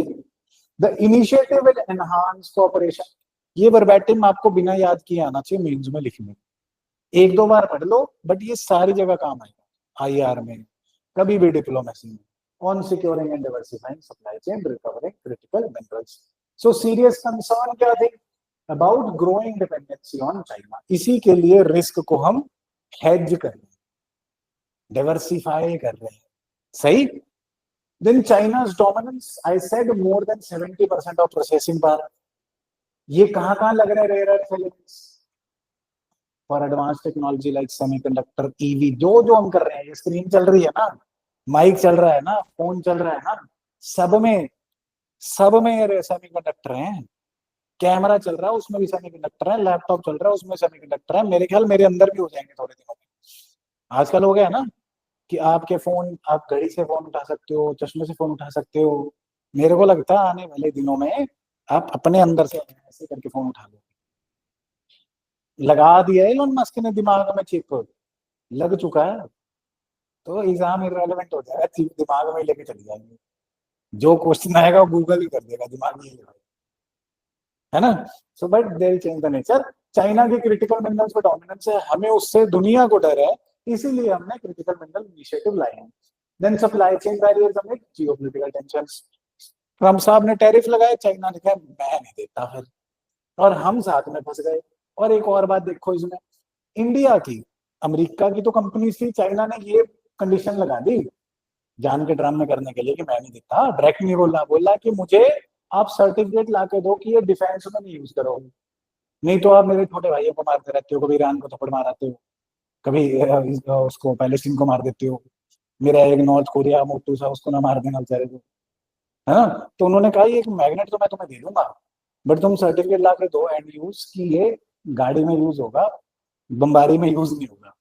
A: the initiative will enhance cooperation। ये वर्बैटिम आपको बिना याद किए आना चाहिए मेन्स में लिखने, एक दो बार पढ़ लो, बट ये सारी जगह काम आएगा, आईआर में, कभी भी डिप्लोमेसी में। On securing and diversifying supply chain, recovering critical minerals. So serious concern क्या थे? About growing dependency on China. इसी के लिए रिस्क को हम हेज कर रहे हैं, डाइवर्सिफाई कर रहे हैं, सही। Then China's dominance, I said more than 70% of processing power। ये कहाँ लग रहा है rare earth elements? For advance technology like semiconductor, EV, जो जो हम कर रहे हैं, ये स्क्रीन चल रही है ना, माइक चल रहा है ना, फोन चल रहा है ना, सब में, सब में ये सेमीकंडक्टर हैं। कैमरा चल रहा है उसमें भी सेमीकंडक्टर है, लैपटॉप चल रहा है उसमें सेमीकंडक्टर है। मेरे ख्याल मेरे अंदर भी हो जाएंगे थोड़े दिनों में। आजकल हो गया ना कि आपके फोन, आप घड़ी से फोन उठा सकते हो, चश्मे से फोन उठा सकते हो। मेरे को लगता है आने वाले दिनों में आप अपने अंदर से ऐसे करके फोन उठा लो। लगा दिया एलोन मस्क ने दिमाग में चिप, लग चुका है। तो एग्जाम इररेलेवेंट हो जाएगा, चिप दिमाग में ही लेके चली जाएंगे, जो क्वेश्चन आएगा वो गूगल ही कर देगा, दिमाग में ही लगाएगा, है ना। So but they will change the nature. China के क्रिटिकल मिनरल्स पे डोमिनेंस है, हमें उससे दुनिया को डर है, इसीलिए हमने क्रिटिकल मिनरल इनिशिएटिव लाए हैं। Then supply chain barriers amid geopolitical tensions. Trump साहब ने टैरिफ लगाए, चाइना ने कहा मैं नहीं देता फिर, और हम साथ में फंस गए। और एक और बात देखो इसमें, इंडिया की, अमेरिका की तो कंपनी थी, चाइना ने ये कंडीशन लगा दी जान के ड्रामे करने के लिए कि मैं नहीं देता। डायरेक्ट नहीं बोला, बोला कि मुझे आप सर्टिफिकेट ला के दो कि ये डिफेंस में नहीं यूज करोगे, नहीं तो आप मेरे छोटे भाइयों को मारते रहते हो, कभी ईरान को थप्पड़ माराते हो, कभी उसको पैलेस्टीन को मार देते हो। मेरा एक नॉर्थ कोरिया मोटू सा, उसको ना मार देना बेचारे को, है ना। तो उन्होंने कहा ये मैग्नेट तो मैं तुम्हें दे दूंगा, बट तुम सर्टिफिकेट ला के दो एंड यूज की, ये गाड़ी में यूज होगा, बमबारी में यूज नहीं होगा।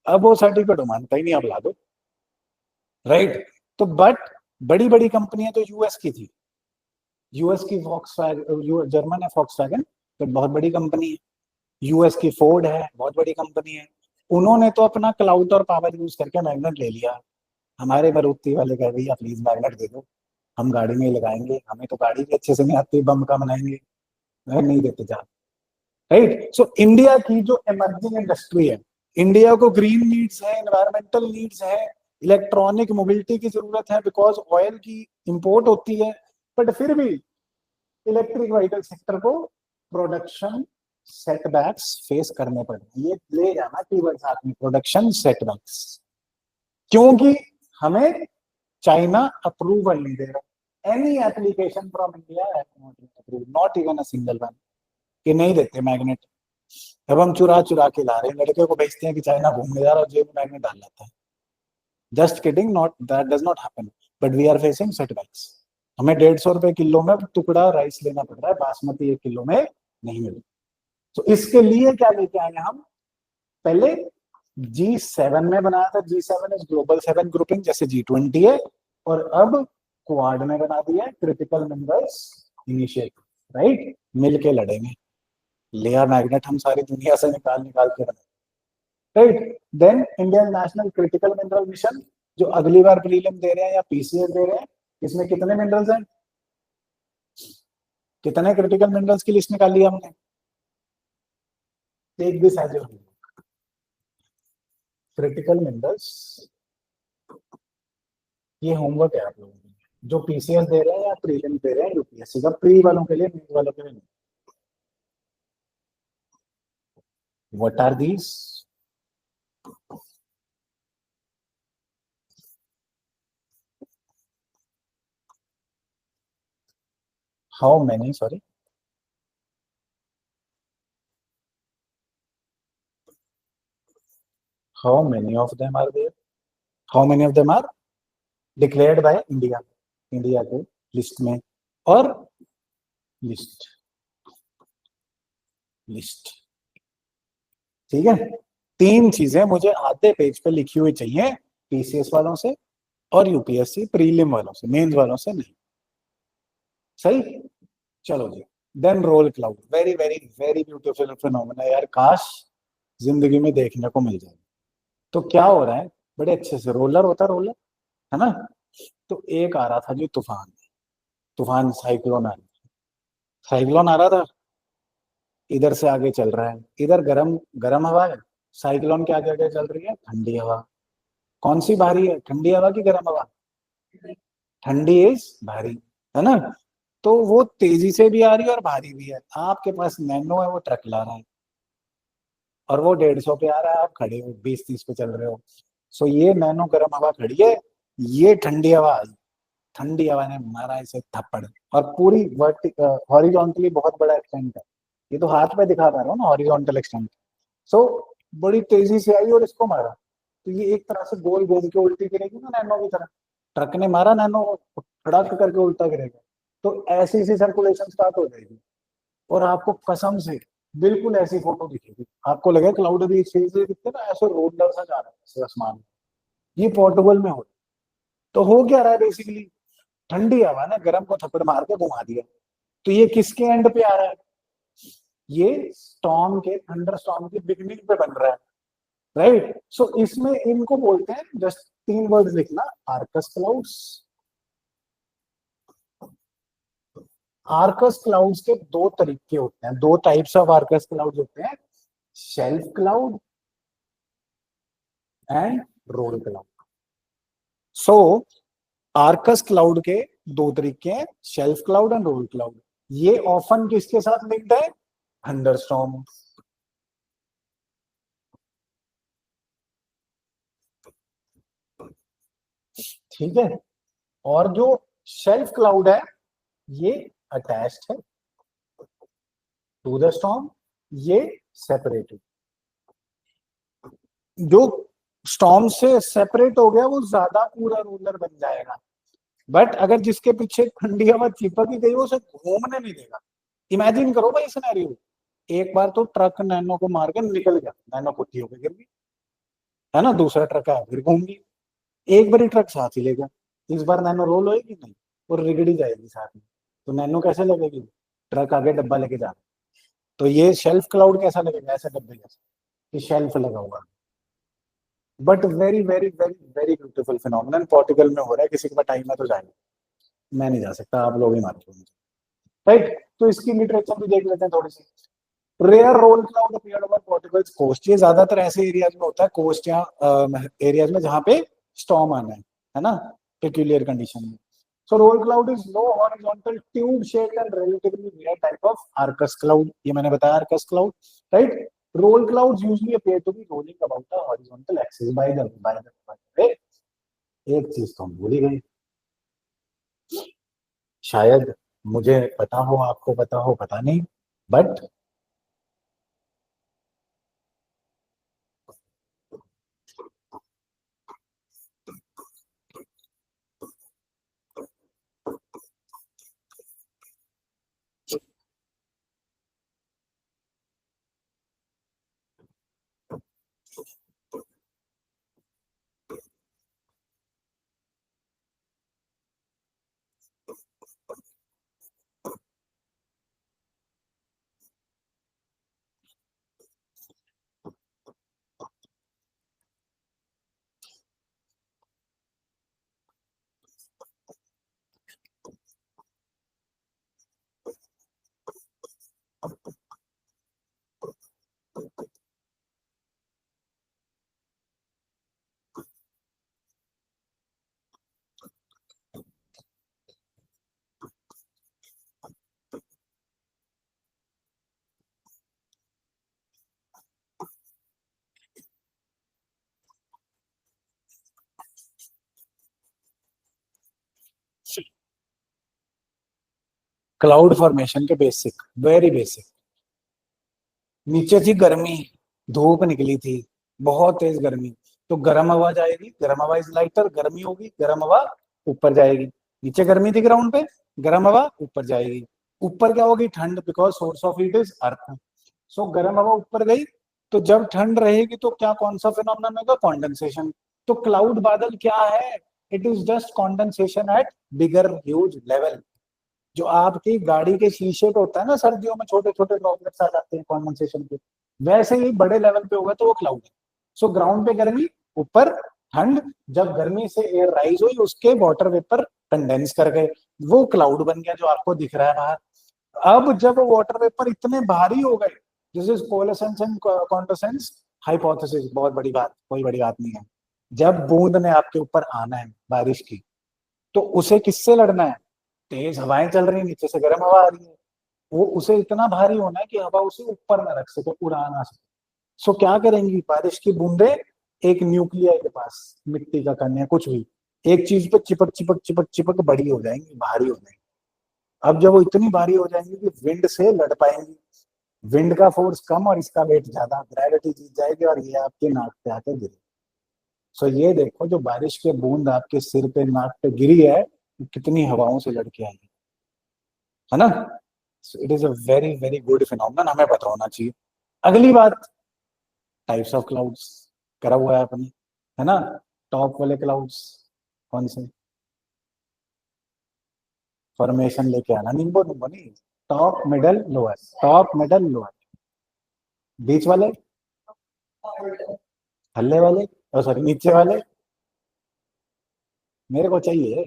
A: अब वो सर्टिफिकेट मानता ही नहीं, अब ला दो, राइट। तो बट बड़ी बड़ी कंपनियां तो यूएस की थी, यूएस की वॉक्सवैगन, जर्मन है वॉक्सवैगन, तो बहुत बड़ी कंपनी है। यूएस की फोर्ड है, बहुत बड़ी कंपनी है। उन्होंने तो अपना क्लाउड और पावर यूज करके मैग्नेट ले लिया। हमारे मारुति वाले कह भैया प्लीज मैग्नेट दे दो, हम गाड़ी में ही लगाएंगे, हमें तो गाड़ी भी अच्छे से नहीं आती, बम का बनाएंगे, नहीं देते जा, राइट। सो इंडिया की जो इमर्जिंग इंडस्ट्री है, इंडिया को ग्रीन नीड्स है, एनवायरमेंटल नीड्स है, इलेक्ट्रॉनिक मोबिलिटी की जरूरत है, बिकॉज ऑयल की इंपोर्ट होती है। बट फिर भी इलेक्ट्रिक व्हीकल सेक्टर को प्रोडक्शन सेटबैक्स फेस करने पड़े। ये ले जाना कीवर्ड साथ में, प्रोडक्शन सेटबैक्स। क्योंकि हमें चाइना अप्रूवल नहीं दे रहा। Any application from India not even a single one, कि नहीं देते मैग्नेट। अब हम चुरा चुरा के ला रहे हैं, लड़के को भेजते हैं कि चाइना घूमने जा रहा है और जेब में मैग्नेट डाल लाता है। Just kidding, not that does not happen, but we are facing setbacks. हमें 150 रुपए किलो में टुकड़ा राइस लेना पड़ रहा है, बासमती 1 किलो में नहीं मिल। तो इसके लिए क्या लेके आए हम, पहले G7 में बनाया था। G7 इज ग्लोबल 7 ग्रुपिंग, जैसे G20 है, और अब क्वाड में बना दिया है, क्रिटिकल मिनरल्स इनिशिएटिव। राइट, मिलके लड़ेंगे। लेयर मैग्नेट हम सारी दुनिया से निकाल निकाल के बनाए। Right, then Indian national critical mineral mission, जो अगली बार प्रीलिम दे रहे हैं या पीसीएस दे रहे हैं, इसमें कितने मिनरल्स हैं, कितने क्रिटिकल मिनरल्स की लिस्ट निकाली हमने? Take this as your critical minerals. ये होमवर्क है आप लोगों के लिए, जो पीसीएस दे रहे हैं या प्रीलिम दे रहे हैं यूपीएससी का, प्री वालों के लिए, मेन वालों के लिए नहीं। What are these? How many, sorry, how many of them are there, how many of them are declared by India, India के लिस्ट में, और लिस्ट, लिस्ट। ठीक है, तीन चीजें मुझे आधे पेज पे लिखी हुई चाहिए, पीसीएस वालों से और यूपीएससी प्रीलिम वालों से, मेंस वालों से नहीं। सही, चलो जी। Then roll cloud, very very very beautiful phenomena यार, काश जिंदगी में देखने को मिल जाए। तो क्या हो रहा है, बड़े अच्छे से रोलर होता है, रोलर है ना, तो एक आ रहा था जी तूफान, तूफान साइक्लोन आ रहा, साइक्लोन आ रहा था, इधर से आगे चल रहा है, इधर गरम गरम हवा है, साइक्लोन के आगे आगे चल रही है ठंडी हवा। कौन सी भारी है, ठंडी हवा की गर्म हवा? ठंडी इज भारी, है ना। तो वो तेजी से भी आ रही है और भारी भी है। आपके पास नैनो है, वो ट्रक ला रहा है, और वो 150 पे आ रहा है, आप खड़े हो 20-30 पे चल रहे हो। सो ये नैनो गर्म हवा खड़ी है, ये ठंडी हवा आई, ठंडी हवा ने मारा इसे थप्पड़, और पूरी हॉरिजॉन्टली बहुत बड़ा एक्सटेंट है, ये तो हाथ पे दिखा पा रहा हूँ ना, हॉरिजॉन्टल एक्सटेंट। सो बड़ी तेजी से आई और इसको मारा, तो ये एक तरह से गोल घूम के उल्टी गिरेगी ना, नैनो की तरह। ट्रक ने मारा नैनो, धड़क करके उल्टा गिरेगा, तो ऐसी सी सर्कुलेशन स्टार्ट हो जाएगी, और आपको कसम से बिल्कुल ऐसी फोटो दिखेगी, आपको लगेगा क्लाउड भी छेद से दिखते ना, ऐसे रोड सा जा रहा है ऐसे आसमान में। ये पोर्टुगल में हो, तो हो क्या रहा है बेसिकली, ठंडी हवा ने गर्म को थप्पड़ मार के घुमा दिया। तो ये किसके एंड पे आ रहा है, ये स्टॉर्म के, थंडर स्टॉर्म की बिगनिंग पे बन रहा है। राइट, सो इसमें इनको बोलते हैं, जस्ट 3 वर्ड लिखना, आर्कस क्लाउड्स। आर्कस क्लाउड्स के दो तरीके होते हैं, दो टाइप्स ऑफ आर्कस क्लाउड्स होते हैं, shelf cloud and roll cloud. So arcus cloud के दो तरीके हैं, shelf cloud and roll cloud. ये ऑफन किसके साथ लिंक्ड है, थंडरस्टॉर्म। ठीक है, और जो शेल्फ क्लाउड है, ये अटैच्ड है टू द स्टॉर्म, ये सेपरेटेड। जो स्टॉर्म से सेपरेट हो गया वो ज्यादा पूरा रोलर बन जाएगा, बट अगर जिसके पीछे ठंडी हवा चिपक ही गई, वो उसे घूमने नहीं देगा। इमेजिन करो भाई सिनेरियो, एक बार तो ट्रक नैनो को मार के निकल गया, नैनो पुट्टी होकर गिर गई, है ना, दूसरा ट्रक आया फिर घूम गई, एक बार ही ट्रक साथ ही लेगा। इस बार नैनो रोल होएगी नहीं, और रिगड़ी जाएगी साथ में, तो नैनो कैसे लगेगी, ट्रक आगे डब्बा लेके जा रहा है। तो ये शेल्फ क्लाउड कैसा लगेगा, ऐसा डब्बे जैसा, ये शेल्फ लगा हुआ, but very very very very beautiful phenomenon, Portugal में हो रहा है, किसी के पास टाइम है तो जाएगा, मैं नहीं जा सकता, आप लोग ही मारते हो। राइट, तो इसकी लिटरेचर भी देख लेते हैं थोड़ी सी। Rare roll cloud appeared over Portugal's coast, ये ज्यादातर ऐसे एरियाज में होता है, कोस्ट या एरियाज में जहां पे स्टॉर्म आना है ना, पेक्यूलियर कंडीशन में। So roll cloud is low horizontal tube shaped and relatively rare type of arcus cloud, ये मैंने बताया arcus cloud. Right, roll clouds usually appear to be rolling about the horizontal axis by the way, एक चीज तो हम भूल ही गए, शायद मुझे पता हो, आपको पता हो, पता नहीं, बट क्लाउड फॉर्मेशन के बेसिक, वेरी बेसिक। नीचे थी गर्मी, धूप निकली थी, बहुत तेज गर्मी, तो गर्म हवा जाएगी, गर्म हवा इज लाइटर, गर्मी होगी, गर्म हवा ऊपर जाएगी। नीचे गर्मी थी ग्राउंड पे, गर्म हवा ऊपर जाएगी। ऊपर क्या होगी? ठंड, because source of heat is earth. So गर्म हवा ऊपर गई, तो जब ठंड रहेगी तो क्या, कौन सा फिनोमेनन होगा? कॉन्डेंसेशन। तो क्लाउड बादल क्या है? It is just condensation at bigger huge level. जो आपकी गाड़ी के शीशे पे होता है ना सर्दियों में, छोटे छोटे ड्रॉपलेट्स आ जाते हैं कॉन्डेंसेशन के, वैसे ही बड़े लेवल पे होगा तो वो क्लाउड है। सो ग्राउंड पे गर्मी, ऊपर ठंड, जब गर्मी से एयर राइज हुई, उसके वाटर वेपर कंडेंस कर गए, वो क्लाउड बन गया जो आपको दिख रहा है बाहर। अब जब वाटर वेपर इतने भारी हो गए, दिस इज कोलेसेंस एंड कॉन्डेंसेंस हाइपोथेसिस, बहुत बड़ी बात, कोई बड़ी बात नहीं है। जब बूंद ने आपके ऊपर आना है बारिश की, तो उसे किससे लड़ना है? तेज हवाएं चल रही, नीचे से गर्म हवा आ रही है, वो उसे इतना भारी होना है कि हवा उसे ऊपर ना रख सके, उड़ा ना सके। सो क्या करेंगी बारिश की बूंदे? एक न्यूक्लियर के पास, मिट्टी का कण या कुछ भी, एक चीज पे चिपक चिपक चिपक चिपक बड़ी हो जाएंगी, भारी हो जाएंगी। अब जब वो इतनी भारी हो जाएंगी कि विंड से लड़ पाएंगी, विंड का फोर्स कम और इसका वेट ज्यादा, ग्रेविटी जीत जाएगी और ये आपके नाक पे आके गिरे। सो ये देखो, जो बारिश के बूंद आपके सिर पे, नाक पे गिरी है, वो कितनी हवाओं से लड़के आई है ना। सो it is a very very good phenomenon, हमें पता होना चाहिए। अगली बात, टाइप्स ऑफ क्लाउड्स करा हुआ है अपने, है ना। टॉप वाले क्लाउड्स कौन से? फॉर्मेशन लेके आना, निम्बो निम्बो नहीं, top middle lower, top middle lower. बीच वाले, थल्ले वाले, सॉरी नीचे वाले, मेरे को चाहिए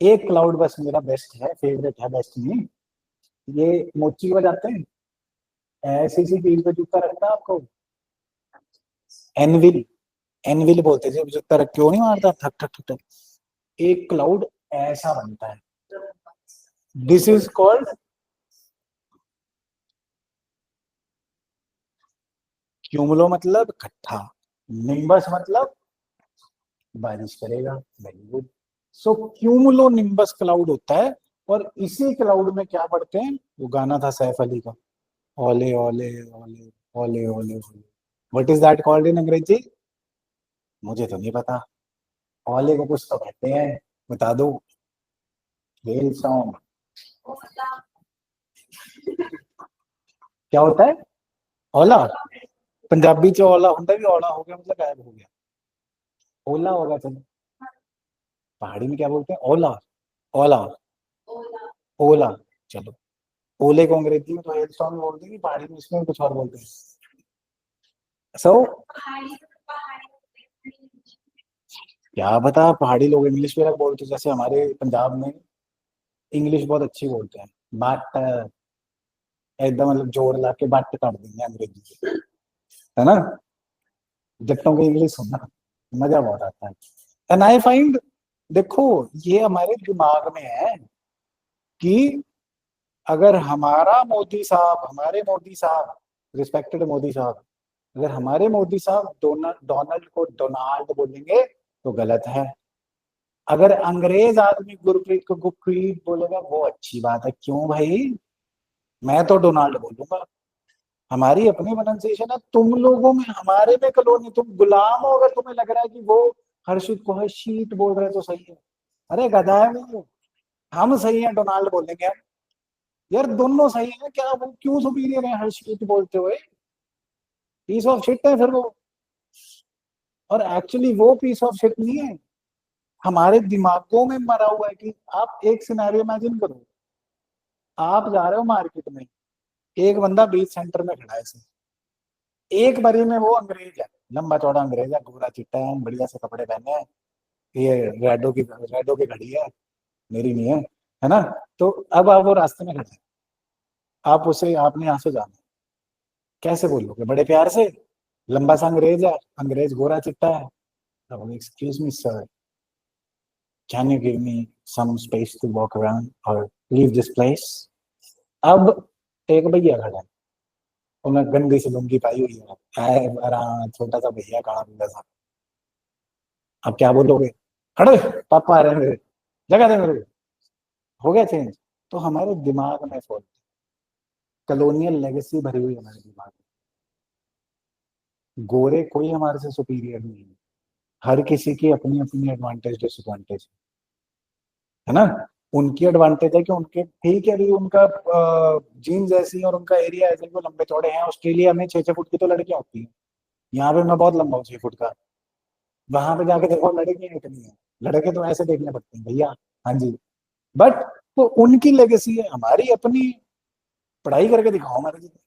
A: एक क्लाउड बस, मेरा बेस्ट है, फेवरेट है, बेस्ट नहीं। ये मोची बजाते हैं, ऐसी सी चीज पे जूता रखता है आपको, एनविल, एनविल बोलते हैं, जब जूता रख के वो नहीं मारता ठक ठक ठक ठक, एक क्लाउड ऐसा बनता है। दिस इज कॉल्ड, क्यूमुलो मतलब इकट्ठा, निम्बस मतलब बारिश करेगा, वेरी गुड। सो क्यूमुलो निम्बस क्लाउड होता है, और इसी क्लाउड में क्या पढ़ते हैं? वो गाना था सैफ अली का, ओले ओले ओले ओले ओले ओले, what is that called in अंग्रेजी? मुझे तो नहीं पता, ओले को कुछ तो कहते हैं, बता दो। हेल सॉन्ग, क्या होता है? ओला, पंजाबी च ओला होता भी, ओला हो गया मतलब गायब हो गया, ओला होगा चलो। पहाड़ी में क्या बोलते हैं? ओला, ओला, ओला, चलो। ओले को अंग्रेजी में तो हेल सॉन्ग बोलते हैं, पहाड़ी में इसमें कुछ और बोलते हैं। सो क्या बता, पहाड़ी लोग इंग्लिश में अलग बोलते हैं, जैसे हमारे पंजाब में इंग्लिश बहुत अच्छी बोलते हैं, बट एकदम मतलब जोर ला के बट कर देंगे अंग्रेजी, है ना। जट्टों की इंग्लिश सुनना मजा बहुत आता है। एंड आई फाइंड, देखो, ये हमारे दिमाग में है कि अगर हमारा मोदी साहब, हमारे मोदी साहब, रिस्पेक्टेड मोदी साहब, अगर हमारे मोदी साहब डोनाल्ड को डोनाल्ड बोलेंगे तो गलत है। अगर अंग्रेज आदमी गुरप्रीत को गुरप्रीत बोलेगा वो अच्छी बात है, क्यों भाई? मैं तो डोनाल्ड बोलूंगा। हमारी अपनी प्रोनाउंसिएशन है, तुम लोगों में हमारे में कॉलोनी, तुम गुलाम हो, अगर तुम्हें लग रहा है कि वो हर्षित को हर्षीत बोल रहे हैं तो सही है। अरे गधा है वो। हम सही है डोनाल्ड बोलेंगे यार। यार दोनों सही है, क्या वो क्यों सुपीरियर है हर्षित बोलते हुए? पीस ऑफ शिट है फिर वो। और एक्चुअली वो पीस ऑफ शिट नहीं है, हमारे दिमागों में मरा हुआ है। कि आप एक सिनेरियो इमेजिन करो, आप जा रहे हो मार्केट में, एक बंदा बीच सेंटर में खड़ा है ऐसे, एक बारी में वो अंग्रेज है, लंबा चौड़ा अंग्रेज है, गोरा चिट्टा है, बढ़िया से कपड़े पहने हैं, ये रेडो की घड़ी है, मेरी नहीं है ना? तो अब आप वो रास्ते में खड़े हैं, आप उसे आपने यहाँ से जाना है, कैसे बोलोगे? बड़े प्यार से। लंबा सा अंग्रेज है, अंग्रेज गोरा चिट्टा है, अब excuse me sir, can you give me some space to walk around और लीव दिस प्लेस? अब एक भैया खड़ा है, उन्हें गंदी सी लुंगी पाई हुई है, छोटा सा भैया काला पीला सा। अब क्या बोलोगे? खड़े, पापा आ रहे हैं मेरे, जगह दे मेरे को। हो गया चेंज। तो हमारे दिमाग में फॉल्ट, कॉलोनियल लेगेसी भरी हुई है हमारे दिमाग में। गोरे कोई हमारे से सुपीरियर नहीं है, हर किसी की अपनी अपनी एडवांटेज डिसएडवांटेज है ना? उनकी एडवांटेज है कि उनके ठीक है अभी उनका जीन्स ऐसी है और उनका एरिया ऐसे, वो लंबे चौड़े हैं। ऑस्ट्रेलिया में 6-6 फुट की तो लड़कियां होती हैं, यहाँ पे मैं बहुत लंबा हूँ 6 फुट का। वहां पे जाके देखो लड़कियां इतनी है, लड़के तो ऐसे देखने पड़ते हैं भैया। हाँ जी। बट तो उनकी लेगेसी है, हमारी अपनी। पढ़ाई करके दिखाओ हमारे जितने,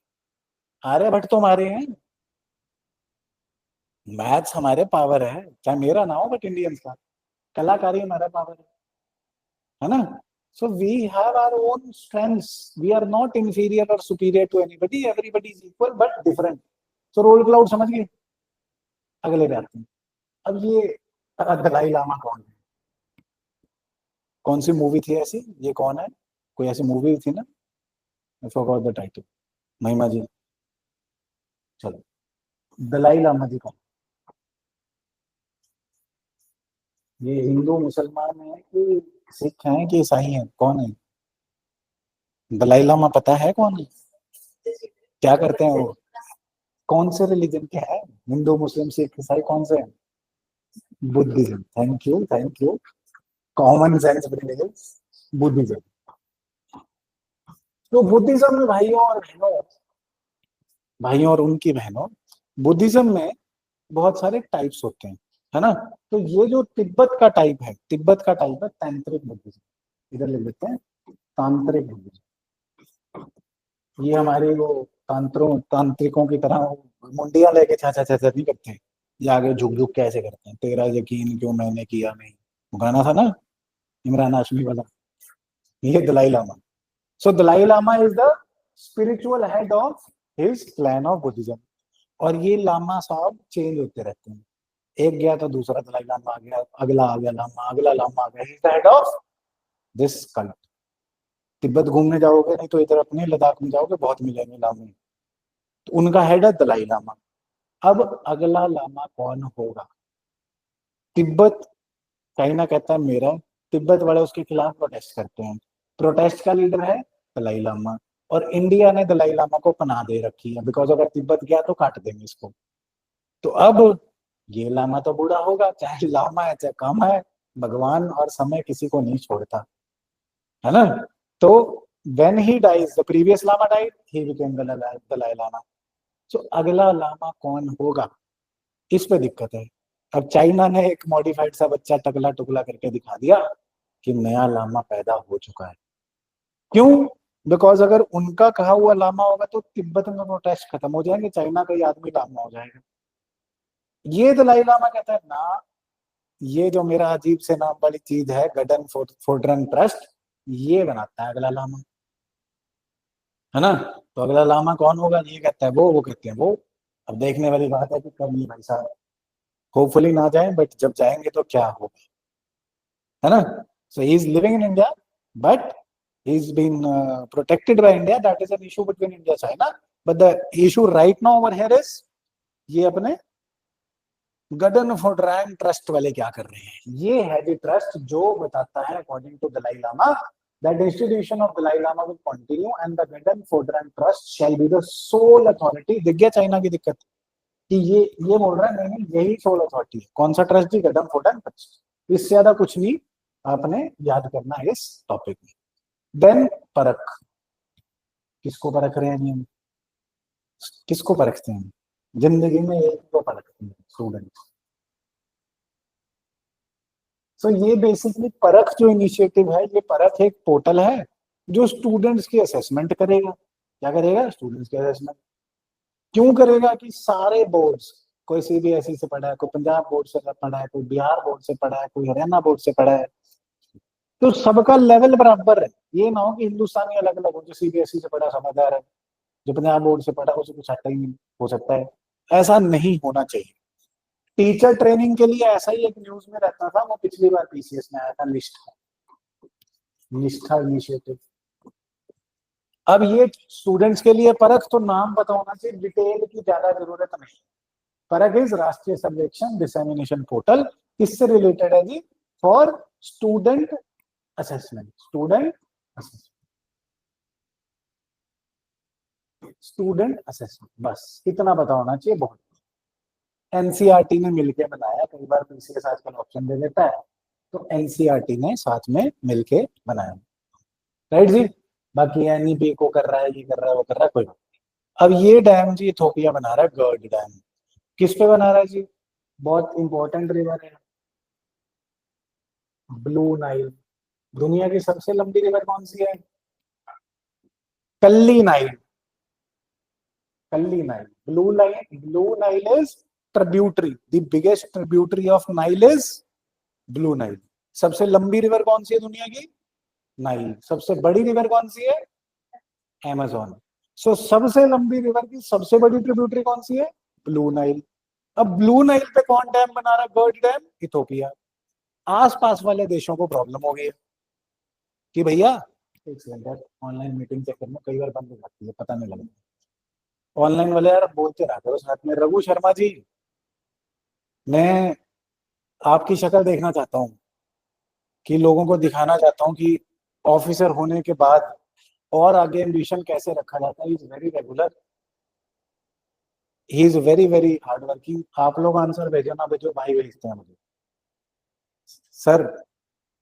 A: आर्यभट्ट तो हमारे हैं, मैथ्स हमारे पावर है, चाहे मेरा ना हो बट इंडियंस का। कलाकारी हमारा पावर है ना? So we have our own strengths, we are not inferior और superior to anybody, everybody is equal but different. So roll cloud समझ गए? अगले पे आते हैं। अब ये दलाई लामा कौन है? कौन सी मूवी थी ऐसी, ये कौन है? कोई ऐसी मूवी थी ना, आई फॉरगॉट द टाइटल। महिमा जी, चलो। दलाई लामा जी कौन? ये हिंदू मुसलमान है कि सिख हैं कि ईसाई हैं, कौन है? दलाई लामा पता है कौन है? क्या करते हैं वो? कौन से रिलीजन के हैं? हिंदू मुस्लिम सिख ईसाई कौन से हैं? Buddhism, thank you thank you. Common sense religion Buddhism. तो बुद्धिज्म में भाइयों और उनकी बहनों, बुद्धिज्म में बहुत सारे टाइप्स होते हैं, है ना? तो ये जो तिब्बत का टाइप है, तिब्बत का टाइप है तांत्रिक बुद्धिज्म। इधर लिख देते हैं, तांत्रिक बुद्धिज्म। ये हमारे वो तांत्रिकों की तरह मुंडियां लेके छा छा नहीं करते, ये आगे झुक झुक के ऐसे करते हैं, तेरा यकीन क्यों मैंने किया नहीं, वो गाना था ना इमरान हाशमी वाला। ये Dalai Lama. So Dalai Lama is the spiritual head of his clan of Buddhism. और ये लामा साहब चेंज होते रहते हैं, एक गया तो दूसरा दलाई लामा आ गया, अगला आ गया लामा, अगला लामा आ गया, he is the head of this cult. Tibet घूमने जाओगे, नहीं तो इधर अपने लद्दाख में जाओगे, बहुत मिलेंगे लामे। तो उनका हेड है दलाई लामा। अब अगला लामा कौन होगा? तिब्बत, चाइना कहता है मेरा, तिब्बत वाले उसके खिलाफ प्रोटेस्ट करते हैं, प्रोटेस्ट का लीडर है दलाई लामा। और इंडिया ने दलाई लामा को पनाह दे रखी है, बिकॉज अगर तिब्बत गया तो काट देंगे इसको। तो अब ये लामा तो बूढ़ा होगा, चाहे लामा है चाहे काम है, भगवान और समय किसी को नहीं छोड़ता, है ना? तो when he dies, the previous lama died, he became the Dalai Lama. So अगला लामा कौन होगा, इस पे दिक्कत है। अब चाइना ने एक मॉडिफाइड सा बच्चा टकला टुकला करके दिखा दिया कि नया लामा पैदा हो चुका है। क्यों? बिकॉज अगर उनका कहा हुआ लामा होगा तो तिब्बत में प्रोटेस्ट खत्म हो जाएंगे, चाइना का ही आदमी लामा हो जाएगा। ये दलाई लामा कहता है ना, ये जो मेरा अजीब से नाम वाली चीज है गडन फोर्ड्रन ट्रस्ट, ये बनाता है अगला लामा, है ना? तो अगला लामा कौन होगा? ये कहता है वो कहते हैं वो। अब देखने वाली बात है कि कब ये भाई साहब, होपफुली ना जाए, बट जब जाएंगे तो क्या होगा, है ना? So he is living in India, but he is been protected by India. That is an issue between India and China. But the issue right now over here is ये अपने गडनफोर्ड ट्रस्ट वाले क्या कर रहे हैं, ये है द ट्रस्ट जो बताता है according to Dalai Lama that institution of Dalai Lama will continue and the Gordon Trust shall be the sole authority। दिख गया चाइना की दिक्कत कि ये बोल रहा है नहीं नहीं यही सोल अथॉरिटी है। कौन सा ट्रस्ट जी? गडनफोर्ड ट्रस्ट। इससे ज्यादा कुछ नहीं आपने याद करना है इस टॉपिक में। देन परख, किसको परख रहे हैं जी हम? किसको परखते हैं जिंदगी में? एक को परखते हैं, स्टूडेंट। तो ये बेसिकली परख जो इनिशिएटिव है, ये परख एक पोर्टल है जो स्टूडेंट्स की असेसमेंट करेगा। क्या करेगा? स्टूडेंट्स की असेसमेंट। क्यों करेगा? कि सारे बोर्ड्स, कोई सीबीएसई से पढ़ा है, कोई पंजाब बोर्ड से पढ़ा है, कोई बिहार बोर्ड से पढ़ा है, कोई हरियाणा बोर्ड से पढ़ा है, तो सबका लेवल बराबर है। ये ना हो कि हिंदुस्तानी अलग अलग हो, जो सीबीएसई से पढ़ा समझदार है, जो पंजाब बोर्ड से पढ़ा उसे कुछ आता ही नहीं हो सकता है। ऐसा नहीं होना चाहिए। टीचर ट्रेनिंग के लिए ऐसा ही एक न्यूज में रहता था, वो पिछली बार पीसीएस में आया था, निष्ठा इनिशिएटिव। अब ये स्टूडेंट्स के लिए परख तो नाम पता होना चाहिए, डिटेल की ज्यादा जरूरत नहीं। परख इज राष्ट्रीय सर्वेक्षण डिसेमिनेशन पोर्टल। किससे रिलेटेड है जी? For student assessment. Student assessment, बस इतना पता होना चाहिए, बहुत। एनसीईआरटी ने मिलके बनाया, कई बार पीसीएस आजकल ऑप्शन दे देता है, तो एनसीईआरटी ने साथ में मिलके बनाया, राइट जी। बाकी एनईपी को कर रहा है, ये कर रहा है, वो कर रहा है, कोई। अब ये डैम जी इथोपिया बना रहा है, गर्ड डैम। किस पे बना रहा है जी? बहुत इंपॉर्टेंट रिवर है, ब्लू नाइल। दुनिया की सबसे लंबी रिवर कौन सी है? कल्ली Nile. Blue Nile is tributary, the biggest tributary of Nile is blue Nile. सबसे लंबी रिवर कौन सी है दुनिया की? नाइल। सबसे बड़ी रिवर कौन सी है? अमेज़न। सो सबसे लंबी रिवर की सबसे बड़ी ट्रिब्यूटरी कौन सी है? Blue Nile. अब ब्लू नाइल पे कौन डैम बना रहा है? गर्ड डैम, इथोपिया। आसपास वाले देशों को प्रॉब्लम हो गई है कि भैया, एक सेकंड, ऑनलाइन मीटिंग चेक करना, कई बार बंद हो जाती है, पता नहीं लगता। ऑनलाइन वाले यार बोलते रहते हो साथ में। रघु शर्मा जी, मैं आपकी शक्ल देखना चाहता हूँ, कि लोगों को दिखाना चाहता हूँ कि ऑफिसर होने के बाद और आगे एम्बिशन कैसे रखा जाता है। He is very regular, he is very very hard working. आप लोग आंसर भेजो ना भेजो, भाई भेजते हैं मुझे। Sir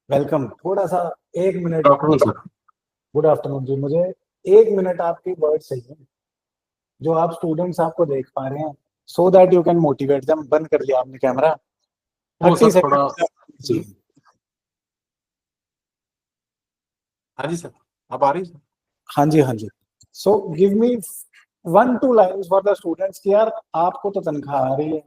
A: welcome. थोड़ा सा 1 मिनट। गुड आफ्टरनून जी। मुझे 1 मिनट आपकी वर्ड चाहिए, जो आप स्टूडेंट्स आपको देख पा रहे हैं, so that you can motivate them. बंद कर लिया आपने कैमरा? 30 सेकंड जी।
B: हाँ जी सर, आप आ रही है?
A: हाँ जी, हाँ जी। So give me 1-2 lines for the students कि यार आपको तो तनख्वाह आ रही है,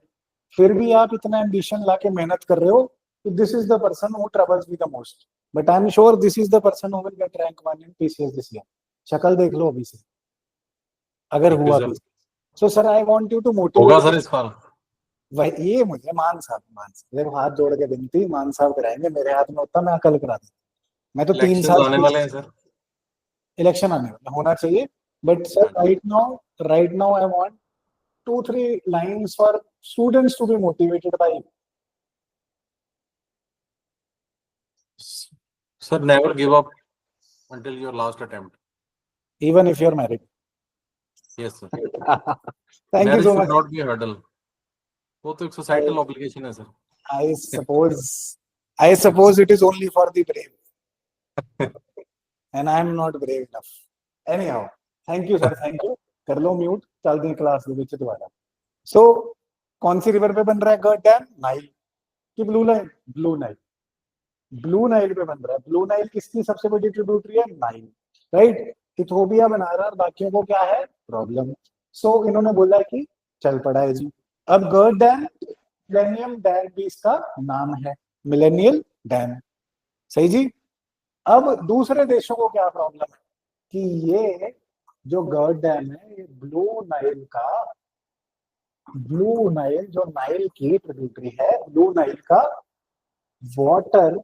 A: फिर भी आप इतना एम्बिशन ला के मेहनत कर रहे हो। This is the person who troubles me the most, but I am sure this is the person who will get rank 1 in PCS this year. शक्ल देख लो अभी से, अगर हुआ भी। So sir I want you to motivate.
B: होगा sir इस बार।
A: वही ये मुझे मान साहब देखो, हाथ जोड़ के विनती, मान साहब कराएंगे। मेरे हाथ में होता मैं अकल करा देता। मैं तो 3 साल
B: आने वाले हैं सर।
A: इलेक्शन आने वाला, होना चाहिए। But sir right now I want 2-3 lines for students to be motivated by you.
B: Sir, never give up until your last attempt.
A: Even if you're married.
B: Yes, sir.
A: Thank
B: Marriage
A: you so
B: should
A: much.
B: not be a hurdle. वो तो एक societal obligation है sir.
A: I suppose it is only for the brave. And I am not brave enough. Anyhow, thank you sir, thank you. कर लो mute, चलते हैं class के बीच दोबारा। सो कौन सी रिवर पे बन रहा है गर्ड डैम? नाइल की blue Nile? Blue Nile. Blue Nile पे बन रहा है। ब्लू नाइल किसकी सबसे बड़ी ट्रिब्यूटरी है? Nile, right. इथोपिया बना रहा है, बाकियों को क्या है प्रॉब्लम? सो इन्होंने बोला कि चल पड़ा है जी। अब गर्ड डैम, मिलेनियम डैम भी इसका नाम है, मिलेनियल डैम, सही जी। अब दूसरे देशों को क्या प्रॉब्लम है कि ये जो गर्ड डैम है, ये ब्लू नाइल जो नाइल की ट्रिब्यूटरी है, ब्लू नाइल का वाटर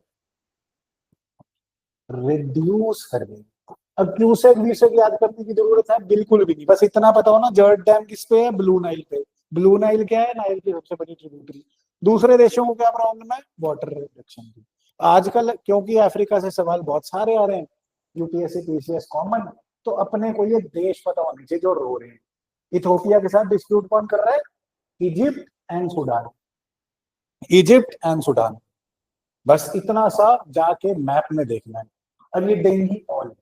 A: रिड्यूस कर देगी। अब क्यूसेक व्यूसेक याद करने की जरूरत है बिल्कुल भी नहीं, बस इतना पता हो ना, जर्ड डैम किस पे है? ब्लू नाइल पे। ब्लू नाइल क्या है? नाइल की सबसे बड़ी ट्रिब्यूटरी। दूसरे देशों को क्या प्रॉब्लम है? वाटर रिडक्शन की। आजकल क्योंकि अफ्रीका से सवाल बहुत सारे आ रहे हैं, यूपीएससी पीसीएस कॉमन, तो अपने को ये देश पता होने चाहिए जो रो रहे हैं। इथोपिया के साथ डिस्प्यूट कौन कर रहा है? Egypt and Sudan. Egypt and Sudan, बस इतना सा जाके मैप में देखना है। अब ये डेंगू ऑल,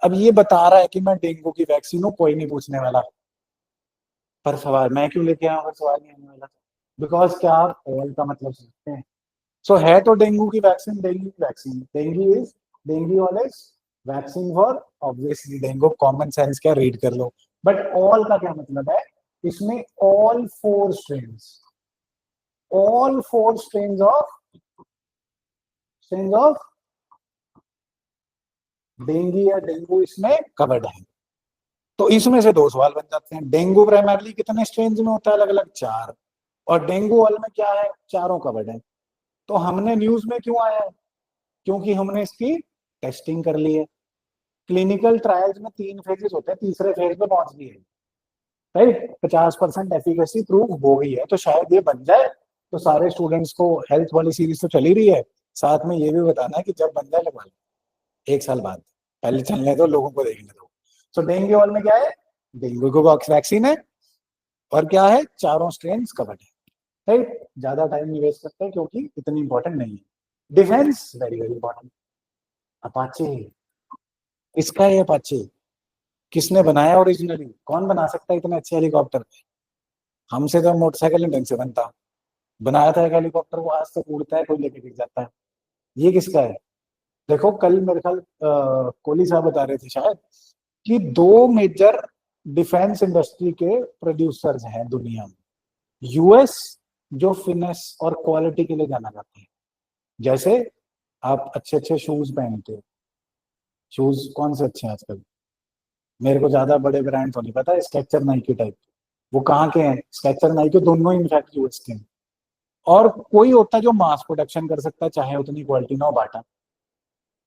A: अब ये बता रहा है कि मैं डेंगू की वैक्सीन हूँ, कोई नहीं पूछने वाला। पर सवाल मैं क्यों लेके आया, अगर सवाल नहीं आने वाला? बिकॉज क्या आप ऑल का मतलब समझते हैं? सो है तो डेंगू की वैक्सीन, डेंगू की vaccine, dengue all is vaccine for obviously dengue, common sense क्या रीड कर लो। बट ऑल का क्या मतलब है? इसमें all four strain of dengue या डेंगू इसमें कवर्ड है। तो इसमें से दो सवाल बन जाते हैं, डेंगू प्राइमरली कितने स्ट्रेन में होता है? अलग अलग 4। और डेंगू ऑल में क्या है? चारों कवर्ड है। तो हमने न्यूज में क्यों आया है? क्योंकि हमने इसकी टेस्टिंग कर ली है। क्लिनिकल ट्रायल्स में 3 फेजेस होते हैं, तीसरे फेज पे पहुंच गई है, राइट? 50% एफिकेसी प्रूव हो गई है, तो शायद ये बन जाए। तो सारे स्टूडेंट्स को हेल्थ वाली सीरीज तो चली रही है, साथ में ये भी बताना है कि जब बन जाए लगवा लो 1 साल बाद, पहले चलने दो, लोगों को देखने दो। तो डेंगू वाल में क्या है? डेंगू को वैक्सीन है, और क्या है? चारों स्ट्रेन कवर्ड है, राइट? ज्यादा टाइम नहीं वेस्ट करते क्योंकि इतनी इंपॉर्टेंट नहीं है। Defence very very important. Apache, किसका है अपाचे? किसने बनाया ओरिजिनली? कौन बना सकता है इतने अच्छे हेलीकॉप्टर? हमसे तो मोटरसाइकिल नहीं ढंग से बनता, बनाया था एक हेलीकॉप्टर को, आज तक उड़ता है, कोई लेके गिर जाता है। ये किसका है? देखो कल मेरे ख्याल कोहली साहब बता रहे थे शायद कि 2 मेजर डिफेंस इंडस्ट्री के प्रोड्यूसर्स हैं दुनिया में। यूएस, जो फिनेस और क्वालिटी के लिए जाना जाता है। जैसे आप अच्छे अच्छे शूज पहनते हो, शूज कौन से अच्छे हैं आजकल? मेरे को ज्यादा बड़े ब्रांड तो नहीं पता, स्केचर नाइकी टाइप। वो कहाँ के हैं? स्केचर नाइकी दोनों ही इनफैक्ट यूएस के हैं। और कोई होता है जो मास प्रोडक्शन कर सकता है, चाहे उतनी क्वालिटी ना हो, बाटा,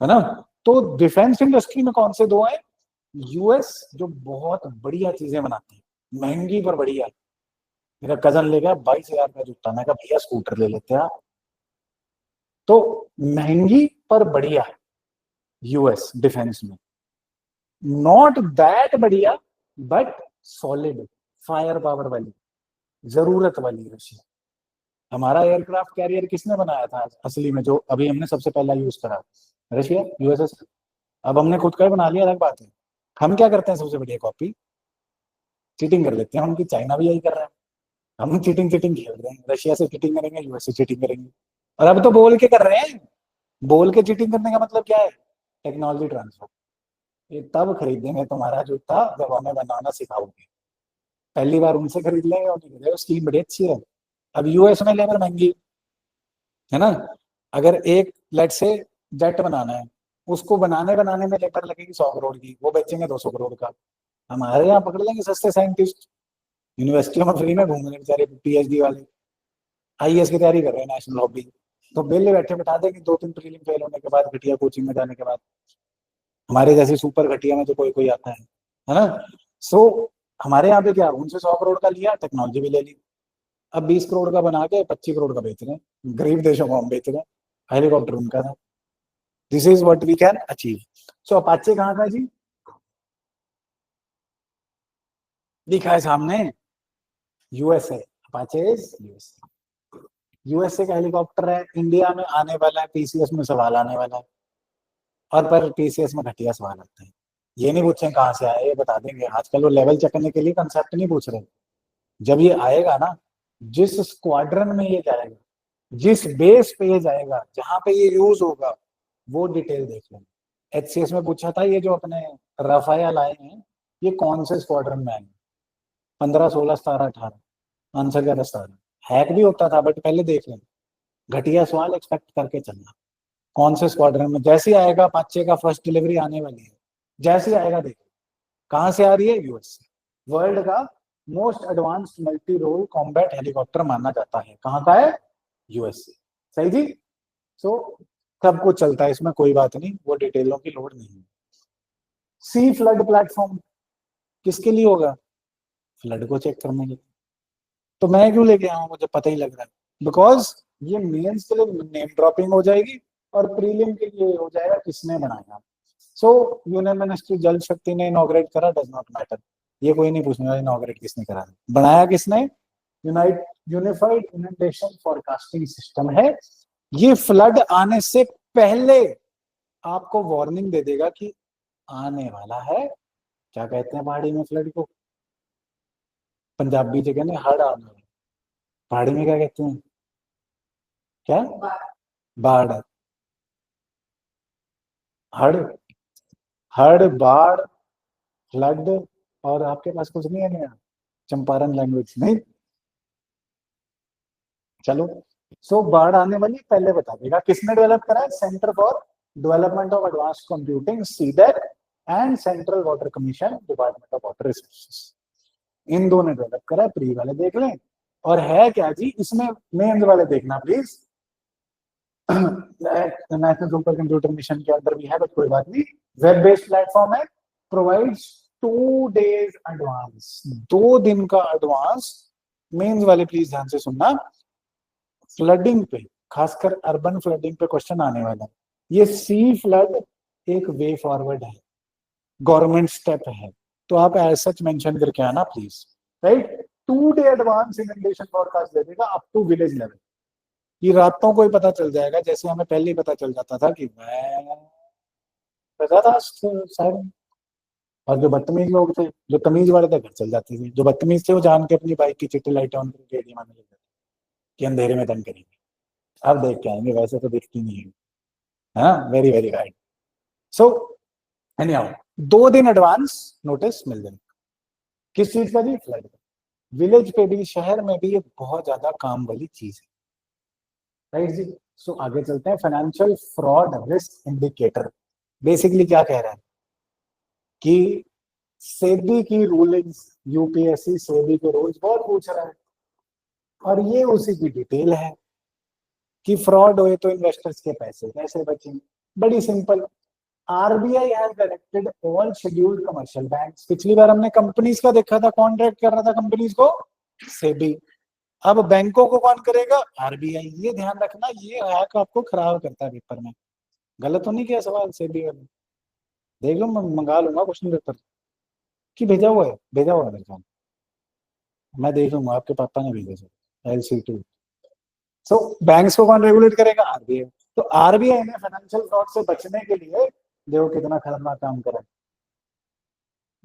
A: है ना? तो डिफेंस इंडस्ट्री में कौन से दो हैं? यूएस, जो बहुत बढ़िया चीजें बनाती है, महंगी पर बढ़िया। मेरा कजन ले गया 22,000 का जूता, मैं कहा भैया स्कूटर ले लेते हैं आप। तो महंगी पर बढ़िया यूएस डिफेंस में, नॉट दैट बढ़िया बट सॉलिड, फायर पावर वाली, जरूरत वाली रशिया। हमारा एयरक्राफ्ट कैरियर किसने बनाया था असली में, जो अभी हमने सबसे पहला यूज करा? Russia, USS. अब हमने खुद का ही बना लिया, अलग बात है। हम क्या करते हैं? सबसे बढ़िया कॉपी, चीटिंग कर लेते हैं उनकी। चाइना भी यही कर रहा है। हम चीटिंग चीटिंग खेल रहे हैं, रशिया से चीटिंग करेंगे, यूएस से चीटिंग करेंगे। और अब तो बोल के कर रहे हैं। बोल के चीटिंग करने का मतलब क्या है? Technology transfer. ये तब खरीदेंगे तुम्हारा जूता जब हमें बनाना सिखाओगे। पहली बार उनसे खरीद लेंगे और नहीं खरीदेंगे, स्कीम बड़ी अच्छी है। अब यूएस में लेबर महंगी, है ना? अगर एक लेट से जेट बनाना है, उसको बनाने बनाने में लेबर लगेगी 100 करोड़ की, वो बेचेंगे 200 करोड़ का। हमारे यहाँ पकड़ लेंगे सस्ते साइंटिस्ट, यूनिवर्सिटियों में फ्री में घूम रहे बेचारे पीएचडी वाले, आईएएस की तैयारी कर रहे हैं, नेशनल लॉबी। तो बेले बैठे बिठा देंगे 2-3 प्रीलिम फेल होने के बाद, घटिया कोचिंग में जाने के बाद। हमारे जैसे सुपर घटिया में तो कोई कोई आता है ना? सो हमारे यहाँ पे क्या, उनसे 100 करोड़ का लिया, टेक्नोलॉजी भी ले ली। अब 20 करोड़ का बना के 25 करोड़ का बेच रहे हैं, गरीब देशों को हम बेच रहे हैं। हेलीकॉप्टर उनका था। This is what we can achieve. So Apache कहाँ का जी? दिखा है सामने, USA. Apache is USA. USA का हेलीकॉप्टर है, इंडिया में आने वाला है, पीसीएस में सवाल आने वाला है। और पर पीसीएस में घटिया सवाल आते हैं, ये नहीं पूछे कहाँ से आए, ये बता देंगे। आजकल वो लेवल चेक करने के लिए कंसेप्ट नहीं पूछ रहे। जब ये आएगा ना, जिस स्क्वाड्रन में ये जाएगा, जिस बेस पे ये जाएगा, जहां पे ये यूज होगा, वो डिटेल देख लेंगे। एचसीएस में पूछा था, ये जो अपने राफेल आए हैं, ये कौन से स्क्वाड्रन में आएंगे? 15, 16, 17, 18। आंसर क्या था? 17। हैक भी होता था, बट पहले देख लेंगे। घटिया सवाल एक्सपेक्ट करके चलना। कौन से स्क्वाड्रन में? जैसे ही आएगा, पाचे का फर्स्ट डिलीवरी आने वाली है, जैसे ही आएगा देखो। कहाँ से आ रही है? यूएस से। वर्ल्ड का most advanced multi role combat helicopter माना जाता है, कहाँ का है? यूएस से। सही जी? सो सब कुछ चलता है इसमें, कोई बात नहीं, वो डिटेलों की लोड नहीं है। सी फ्लड प्लेटफॉर्म किसके लिए होगा? फ्लड को चेक करने के लिए। तो मैं क्यों लेके आऊँ, मुझे पता ही लग रहा है बिकॉज ये मेंस के लिए नेम ड्रॉपिंग हो जाएगी और प्रीलिम के लिए हो जाएगा किसने बनाया। सो यूनियन मिनिस्ट्री जल शक्ति ने इनॉग्रेट करा, डज नॉट मैटर, ये कोई नहीं पूछने वाला इनॉग्रेट किसने करा, बनाया किसने, यूनिफाइड इनंडेशन फोरकास्टिंग सिस्टम है। ये फ्लड आने से पहले आपको वार्निंग दे देगा कि आने वाला है। क्या कहते हैं पहाड़ी में फ्लड को, पंजाबी जगह ने हड़ आने वाला, पहाड़ी में क्या कहते हैं, क्या, बाढ़, हड़, हड़ बाढ़ फ्लड, और आपके पास कुछ नहीं है नया चंपारण लैंग्वेज नहीं, चलो। सो बाढ़ आने वाली पहले बता देगा। किसने डेवलप करा है, Centre for Development of Advance Computing CDAC and Central Water Commission Department of Water Resources, इन दो ने डेवलप करा है। प्री वाले देख लें। और है क्या जी इसमें, मेन वाले देखना please. National super computer mission के अंदर भी है, बट कोई बात नहीं, वेब बेस्ड प्लेटफॉर्म है, प्रोवाइड्स 2 days एडवांस, 2 दिन का एडवांस। मेंस वाले प्लीज ध्यान से सुनना, फ्लडिंग पे, खासकर अर्बन फ्लडिंग पे क्वेश्चन आने वाला है। ये सी फ्लड एक वे फॉरवर्ड है, गवर्नमेंट स्टेप है, तो आप एज सच मेंशन करके आना please, right. 2 day advance inundation forecast दे देगा अप टू विलेज लेवल। ये रातों को ही पता चल जाएगा, जैसे हमें पहले ही पता चल जाता था कि मैं बजा था शायद। और जो बदतमीज लोग थे, जो तमीज वाले थे घर चल जाते थे, जो बदतमीज थे वो जान के अपनी बाइक की चिट्टी लाइट ऑन करके एरिया में लग जाते कि अंधेरे में तंग करेंगे, अब देख के आएंगे, वैसे तो दिखती नहीं है। हाँ, very very right. So any how, 2 दिन एडवांस नोटिस मिल जाएगा। किस चीज का जी, फ्लड का। विलेज पे भी, शहर में भी ये बहुत ज्यादा काम वाली चीज है, राइट जी। सो आगे चलते हैं, financial fraud risk indicator basically क्या कह रहा है कि सेबी की रूलिंग्स, यूपीएससी सेबी के रूल्स बहुत पूछ रहा है, और ये उसी की डिटेल है कि फ्रॉड हुए तो इन्वेस्टर्स के पैसे कैसे बचेंगे। बड़ी simple, RBI has directed all scheduled commercial banks, पिछली बार हमने कंपनीज का देखा था, कौन डायरेक्ट कर रहा था कंपनीज को, सेबी। अब बैंकों को कौन करेगा, आरबीआई। ये ध्यान रखना, ये हैक आपको खराब करता है पेपर में। गलत तो नहीं किया सवाल सेबी वाले, देख लो, मैं मंगा लूंगा क्वेश्चन पेपर कि भेजा हुआ है, भेजा हुआ है मेरे साथ, मैं देख लूंगा, आपके पापा ने भेजा सर LC2। सो बैंक्स को कौन रेगुलेट करेगा, आरबीआई। तो आरबीआई ने फाइनेंशियल फ्रॉड से बचने के लिए, देखो कितना खतरनाक काम करा है,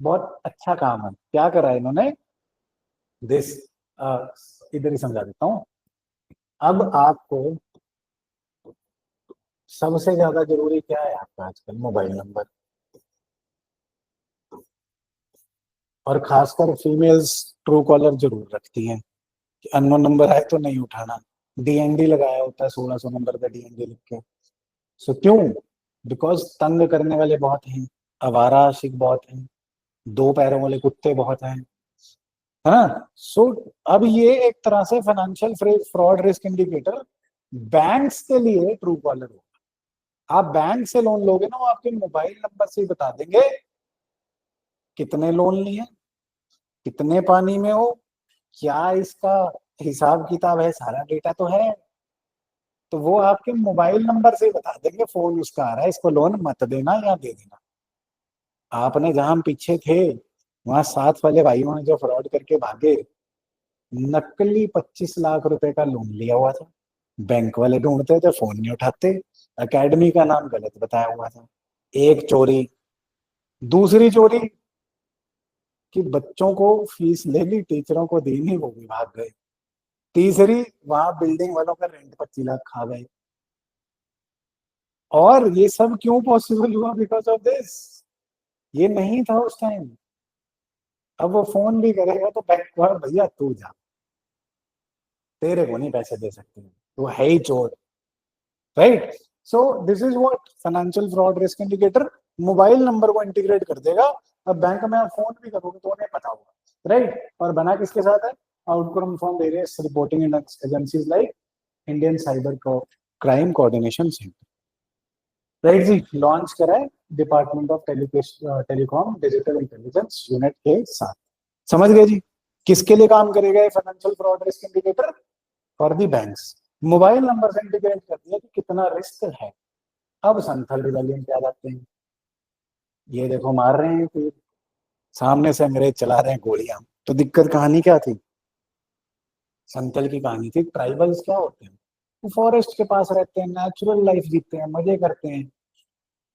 A: बहुत अच्छा काम है। क्या करा है इन्होंने, दिस, इधर ही समझा देता हूँ। अब आपको सबसे ज्यादा जरूरी क्या है आपका आजकल, मोबाइल नंबर। और खासकर फीमेल्स ट्रू कॉलर जरूर रखती हैं कि अननोन नंबर आए तो नहीं उठाना। डीएनडी लगाया होता है, 1600 नंबर का डीएनडी लिख के। सो क्यों, बिकॉज तंग करने वाले बहुत हैं, आवारा आशिक बहुत हैं, 2 पैरों वाले कुत्ते बहुत हैं, है ना। सो अब ये एक तरह से financial fraud risk indicator banks के लिए ट्रू कॉलर होगा। आप बैंक से लोन लोगे ना, वो आपके मोबाइल नंबर से ही बता देंगे कितने लोन लिए, कितने पानी में हो, क्या इसका हिसाब किताब है, सारा डेटा तो है। तो वो आपके मोबाइल नंबर से ही बता देंगे, फोन उसका आ रहा है, इसको लोन मत देना या दे देना। आपने जहां पीछे थे, वहां साथ वाले भाइयों ने जो फ्रॉड करके भागे, नकली 25 लाख रुपए का लोन लिया हुआ था, बैंक वाले ढूंढते थे, फोन नहीं उठाते, एकेडमी का नाम गलत बताया हुआ था। एक चोरी, दूसरी चोरी कि बच्चों को फीस ले ली, टीचरों को दी नहीं, वो भी भाग गए। तीसरी, वहां बिल्डिंग वालों का रेंट 25 लाख खा गए। और ये सब क्यों पॉसिबल हुआ, बिकॉज ऑफ दिस। ये नहीं था उस टाइम। अब वो फोन भी करेगा तो बैंक वाला, भैया तू जा, तेरे को नहीं पैसे दे सकते, तो है ही चोर, right. So this is what financial fraud risk indicator, mobile number को इंटीग्रेट कर देगा। अब बैंक में आप फोन भी करोगे तो उन्हें पता होगा, राइट। और बना किसके साथ है, outcome from various reporting agencies like Indian cyber crime coordination centre, right जी। लॉन्च करा है department of telecom digital intelligence unit के साथ। समझ गए जी, किसके लिए काम करेगा ये financial fraud risk indicator, for the banks, mobile number से इंडिकेट कर दिया कि कितना रिस्क है। अब संथल रिबेलियन पे आ जाते हैं, ये देखो मार रहे हैं फिर सामने से अंग्रेज चला रहे हैं गोलियां। तो दिक्कत कहानी क्या थी, संथल की कहानी थी, ट्राइबल्स क्या होते हैं, वो फॉरेस्ट के पास रहते हैं, नेचुरल लाइफ जीते हैं, मजे करते हैं।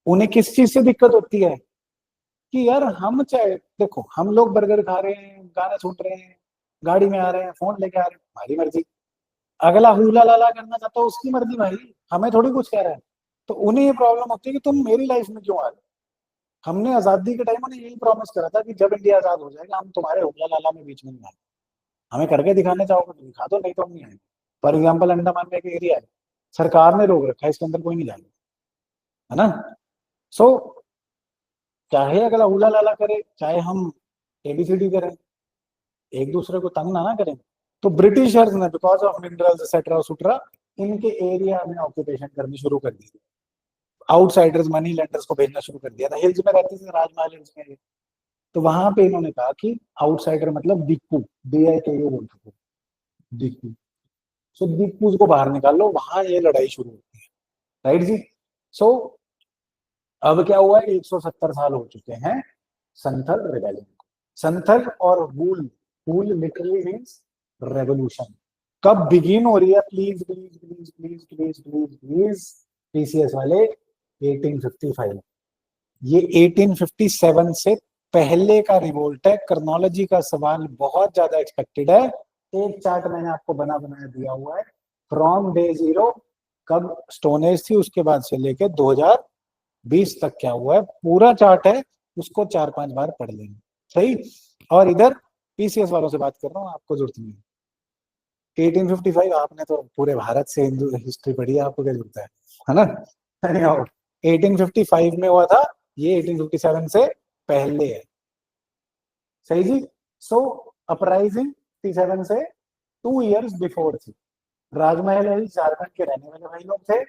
A: उन्हें किस चीज से दिक्कत होती है कि यार हम चाहे देखो, हम लोग बर्गर खा रहे हैं, गाना सुन रहे हैं, गाड़ी में आ रहे हैं, फोन लेके आ रहे हैं, हमारी मर्जी। अगला हुला लाला करना चाहता है उसकी मर्जी भाई, हमें थोड़ी कुछ कह रहा है। तो उन्हें ये प्रॉब्लम होती है कि तुम मेरी लाइफ में क्यों आ रहे हो। हमने आजादी के टाइम उन्हें यही प्रॉमिस करा था कि जब इंडिया आजाद हो जाएगा हम तुम्हारे हुला लाला में बीच में नहीं आएंगे। हमें करके दिखाने चाहोगे तो दिखा दो, नहीं तो हम नहीं आएंगे। फॉर एग्जाम्पल अंडमान में एक एरिया है, सरकार ने रोक रखा है, इसके अंदर कोई नहीं जाएगा, है ना। सो चाहे अगला उला लाला करे, चाहे हम एबीसीडी करें, एक दूसरे को तंग ना करें। तो ब्रिटिशर्स ने बिकॉज ऑफ मिनरल्स एक्सेट्रा सुट्रा इनके एरिया में ऑक्यूपेशन करनी शुरू कर दी, आउटसाइडर्स मनी लेंडर्स को भेजना शुरू कर दिया था। हिल्स में रहते थे, राजमहल हिल्स में, तो वहां पे इन्होंने कहा कि आउटसाइडर मतलब दिक्कू, DIKU बोलते थे, दिक्कू। सो दिक्कूज को बाहर निकाल लो, वहां ये लड़ाई शुरू होती है, राइट जी। सो अब क्या हुआ, 170 साल हो चुके हैं संथल रिबेलियन को। संथल और हूल, हूल लिटरली मींस रेवोल्यूशन, कब बिगिन हो रही है, please please please please please please please PCS वाले, 1855। ये 1857 से पहले का रिवोल्ट है। कर्नोलॉजी का सवाल बहुत ज्यादा एक्सपेक्टेड है। एक चार्ट मैंने आपको बना बनाया दिया हुआ है, फ्रॉम डे जीरो, कब स्टोन एज थी, उसके बाद से लेके 2020 तक क्या हुआ है, पूरा चार्ट है। उसको 4-5 बार पढ़ लेंगे, सही। और इधर PCS वालों से बात कर रहा हूँ, आपको जरूरत नहीं है। 1855 आपने तो पूरे भारत से हिंदू हिस्ट्री पढ़ी है, आपको क्या जरूरत है ना। 1855 में हुआ था, ये 1857 से पहले है, सही जी। सो अपराइजिंग 57 से 2 years बिफोर थी। राजमहल हिल्स झारखंड के रहने वाले भाई लोग थे,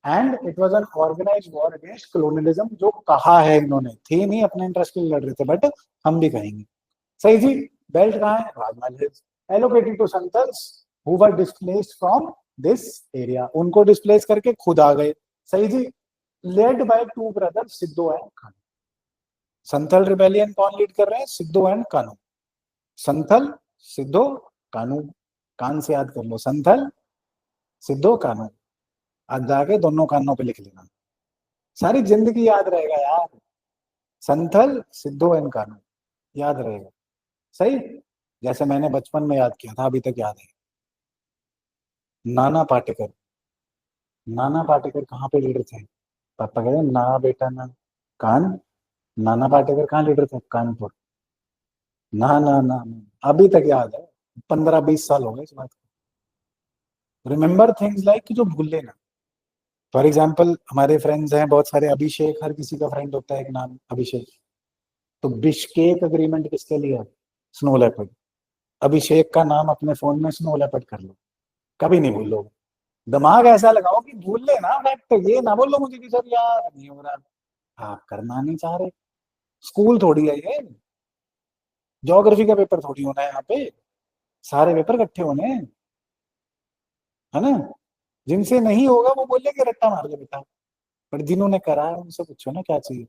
A: and it was an organised war against colonialism, जो कहा है इन्होंने, थी नहीं, अपने इंटरेस्ट के लिए लड़ रहे थे, बट हम भी कहेंगे, सही जी। बेल्ट कहाँ है, Rajmahal hills, allocated to Santhals who were displaced from this area, उनको डिस्प्लेस करके खुद आ गए, सही जी। Led by 2 brothers Sidhu and Kanhu. Santhal rebellion कौन लीड कर रहे हैं, सिद्धू एंड कान्हू। संथल, सिद्धू, कान्हू, कान से याद कर लो, संथल, सिद्धू, कान्हू। आज जाके दोनों कानों पे लिख लेना, सारी जिंदगी याद रहेगा यार, संथल, सिद्धू एंड कान्हू, याद रहेगा, सही। जैसे मैंने बचपन में याद किया था, अभी तक याद है। नाना पाटेकर, नाना पाटेकर कहाँ पे लीडर थे, पापा कहते ना बेटा ना, कान, नाना पाटेकर कहाँ लीडर थे, कानपुर, ना ना ना ना। अभी तक याद है, 15-20 साल हो गए इस बात को। रिमेम्बर थिंग्स लाइक कि जो भूल लेना। फॉर एग्जाम्पल हमारे फ्रेंड्स हैं बहुत सारे, अभिषेक, हर किसी का फ्रेंड होता है एक नाम अभिषेक। तो बिश्केक अग्रीमेंट किसके लिए है, स्नो लेपर्ड। अभिषेक का नाम अपने फोन में स्नो लेपर्ड कर लो, कभी नहीं भूलो। दिमाग ऐसा लगाओ कि भूल लेना फैक्ट, ये ना बोलो मुझे कि सर यार नहीं हो रहा, आप करना नहीं चाह रहे। स्कूल थोड़ी है ये, ज्योग्राफी का पेपर थोड़ी होना है यहाँ पे, सारे पेपर इकट्ठे होने हैं, है ना। जिनसे नहीं होगा वो बोले कि रट्टा मार दे बेटा, पर जिन्होंने करा है उनसे पूछो ना क्या चाहिए,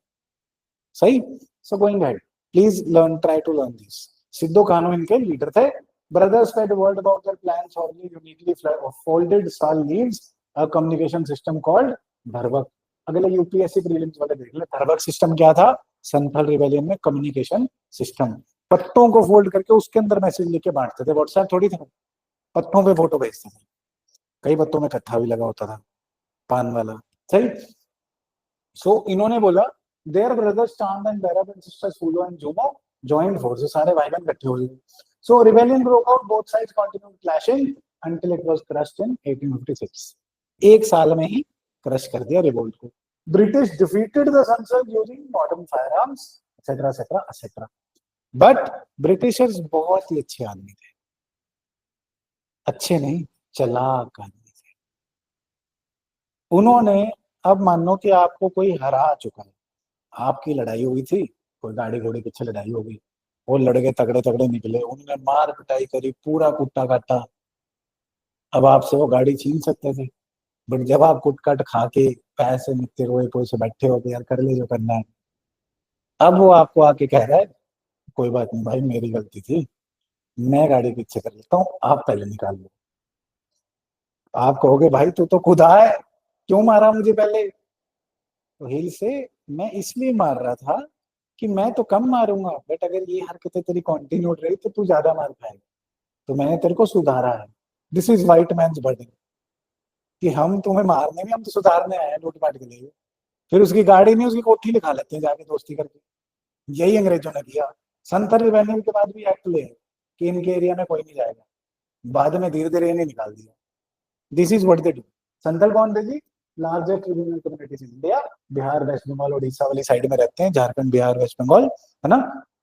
A: सही। So going ahead, please learn, try to learn this. Sidhu Kanhu इनके लीडर थे। Brothers spread word about their plans for the uniquely folded sal leaves a communication system called धरवक। अगले यूपीएससी प्रीलिम्स वाले देख ले, धरवक सिस्टम क्या था, संथल रिबेलियन में कम्युनिकेशन सिस्टम। पत्तों को फोल्ड करके उसके अंदर मैसेज लेके बांटते थे, व्हाट्सएप थोड़ी था, पत्तों पे फोटो भेजते थे, कई पत्तों में कत्था भी लगा होता था, पान वाला, सही। सो इन्होंने बोला their brothers Chand and Bhairab and sisters Phulo and Jomo joint forces, सारे भाई बहन इकट्ठे हो गए। So rebellion broke out, both sides continued clashing until it was crushed in 1856। एक साल में ही क्रश कर दिया रिवोल्ट को। ब्रिटिश डिफीटेड द संसद using modern firearms etcetera etcetera etcetera. But Britishers बहुत ही अच्छे आदमी थे, अच्छे नहीं, चालाक आदमी थे। उन्होंने, अब मान लो कि आपको कोई हरा चुका है, आपकी लड़ाई हुई थी, कोई गाड़ी घोड़े पीछे लड़ाई हो गई, वो लड़के तगड़े तगड़े निकले, उन्होंने मार पिटाई करी, पूरा कुट्टा काटा, अब आपसे वो गाड़ी छीन सकते थे, बट जब आप कुटकाट खा के पैसे मिलते रोए पोए से बैठे हो तो यार कर ले जो करना है, अब वो आपको आके कह रहा है कोई बात नहीं भाई मेरी गलती थी, मैं गाड़ी पीछे कर लेता हूँ, आप पहले निकाल लो। आप कहोगे भाई तू तो खुद आया है, क्यों मारा मुझे पहले? तो हिल से मैं इसलिए मार रहा था कि मैं तो कम मारूंगा, बट अगर ये हरकतें तेरी कंटिन्यू रही तो तू ज्यादा मार खाएगा, तो मैंने तेरे को सुधारा है। This is white man's burden, कि हम तुम्हें मारने में, हम तो सुधारने आए हैं लूटपाट के लिए। फिर उसकी गाड़ी नहीं, उसकी कोठी लिखा लेते हैं जाके दोस्ती करके। यही अंग्रेजों ने किया। संथर रिवेन्यू के बाद भी एक्ट ले कि इनके एरिया में कोई नहीं जाएगा, बाद में धीरे धीरे इन्हें निकाल दिया। This is what they do. Santhal कौन थे जी? Largest regional communities in India, Bihar West Bengal Orissa वाली साइड में रहते हैं, झारखंड बिहार वेस्ट बंगाल, है ना।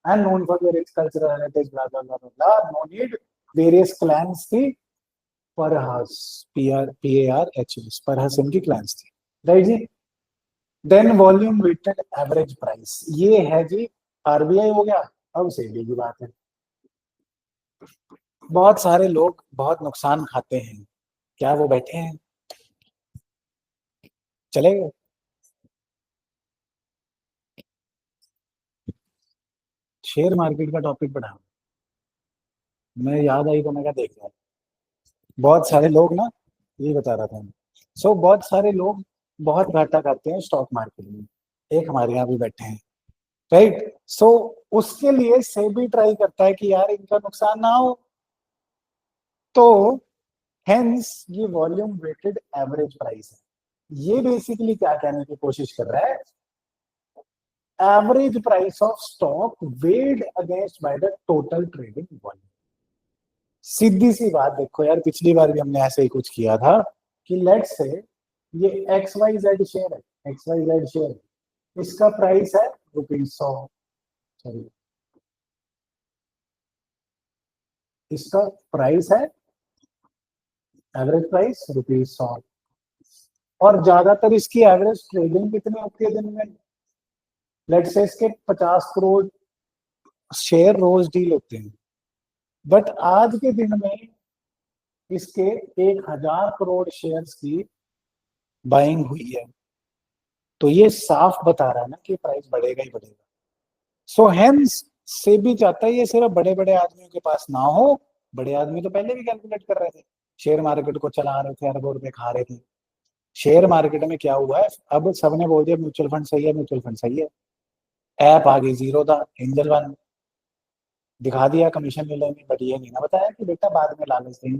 A: And known for their rich cultural heritage, blah blah blah blah, no need. Various clans थी, परहस, PARHS, परहस इनकी क्लैंस थी, राइट जी। Then volume weighted average price, ये है जी RBI हो गया। अब सेबी की बात है। बहुत सारे लोग बहुत नुकसान खाते हैं, क्या वो बैठे हैं? चलेगा? शेयर मार्केट का टॉपिक बढ़ा, मैं याद आई तो मैं क्या देख रहा। बहुत सारे लोग ना, ये बता रहा था मैं। सो बहुत सारे लोग बहुत घाटा खाते हैं स्टॉक मार्केट में, एक हमारे यहाँ भी बैठे हैं, राइट। सो उसके लिए सेबी ट्राई करता है कि यार इनका नुकसान ना हो, तो हेंस ये वॉल्यूम वेटेड एवरेज प्राइस है। ये बेसिकली क्या कहने की कोशिश कर रहा है, average price of stock weighed against by the total trading volume. सीधी सी बात देखो यार, पिछली बार भी हमने ऐसे ही कुछ किया था कि लेट्स से ये XYZ शेयर है, XYZ शेयर, इसका प्राइस है ₹100, सॉरी, इसका प्राइस है, एवरेज प्राइस ₹100, और ज्यादातर इसकी एवरेज ट्रेडिंग कितनी होती है दिन में? लेट्स से इसके 50 करोड़ शेयर रोज डील होते हैं, बट आज के दिन में इसके 1000 करोड़ शेयर्स की बाइंग हुई है। तो ये साफ बता रहा है ना कि प्राइस बढ़ेगा ही बढ़ेगा। सो हेंस सेबी चाहता है ये सिर्फ बड़े बड़े आदमियों के पास ना हो। बड़े आदमी तो पहले भी कैलकुलेट कर रहे थे, शेयर मार्केट को चला रहे थे, अरबों रुपए खा रहे थे। शेयर मार्केट में क्या हुआ है, अब सबने बोल दिया म्यूचुअल फंड सही है, म्यूचुअल फंड सही है। ऐप आ गई जीरो था, एंजल वन, दिखा दिया कमीशन मिलेंगे, बट ये नहीं ना बताया कि बेटा बाद में लालच देंगे।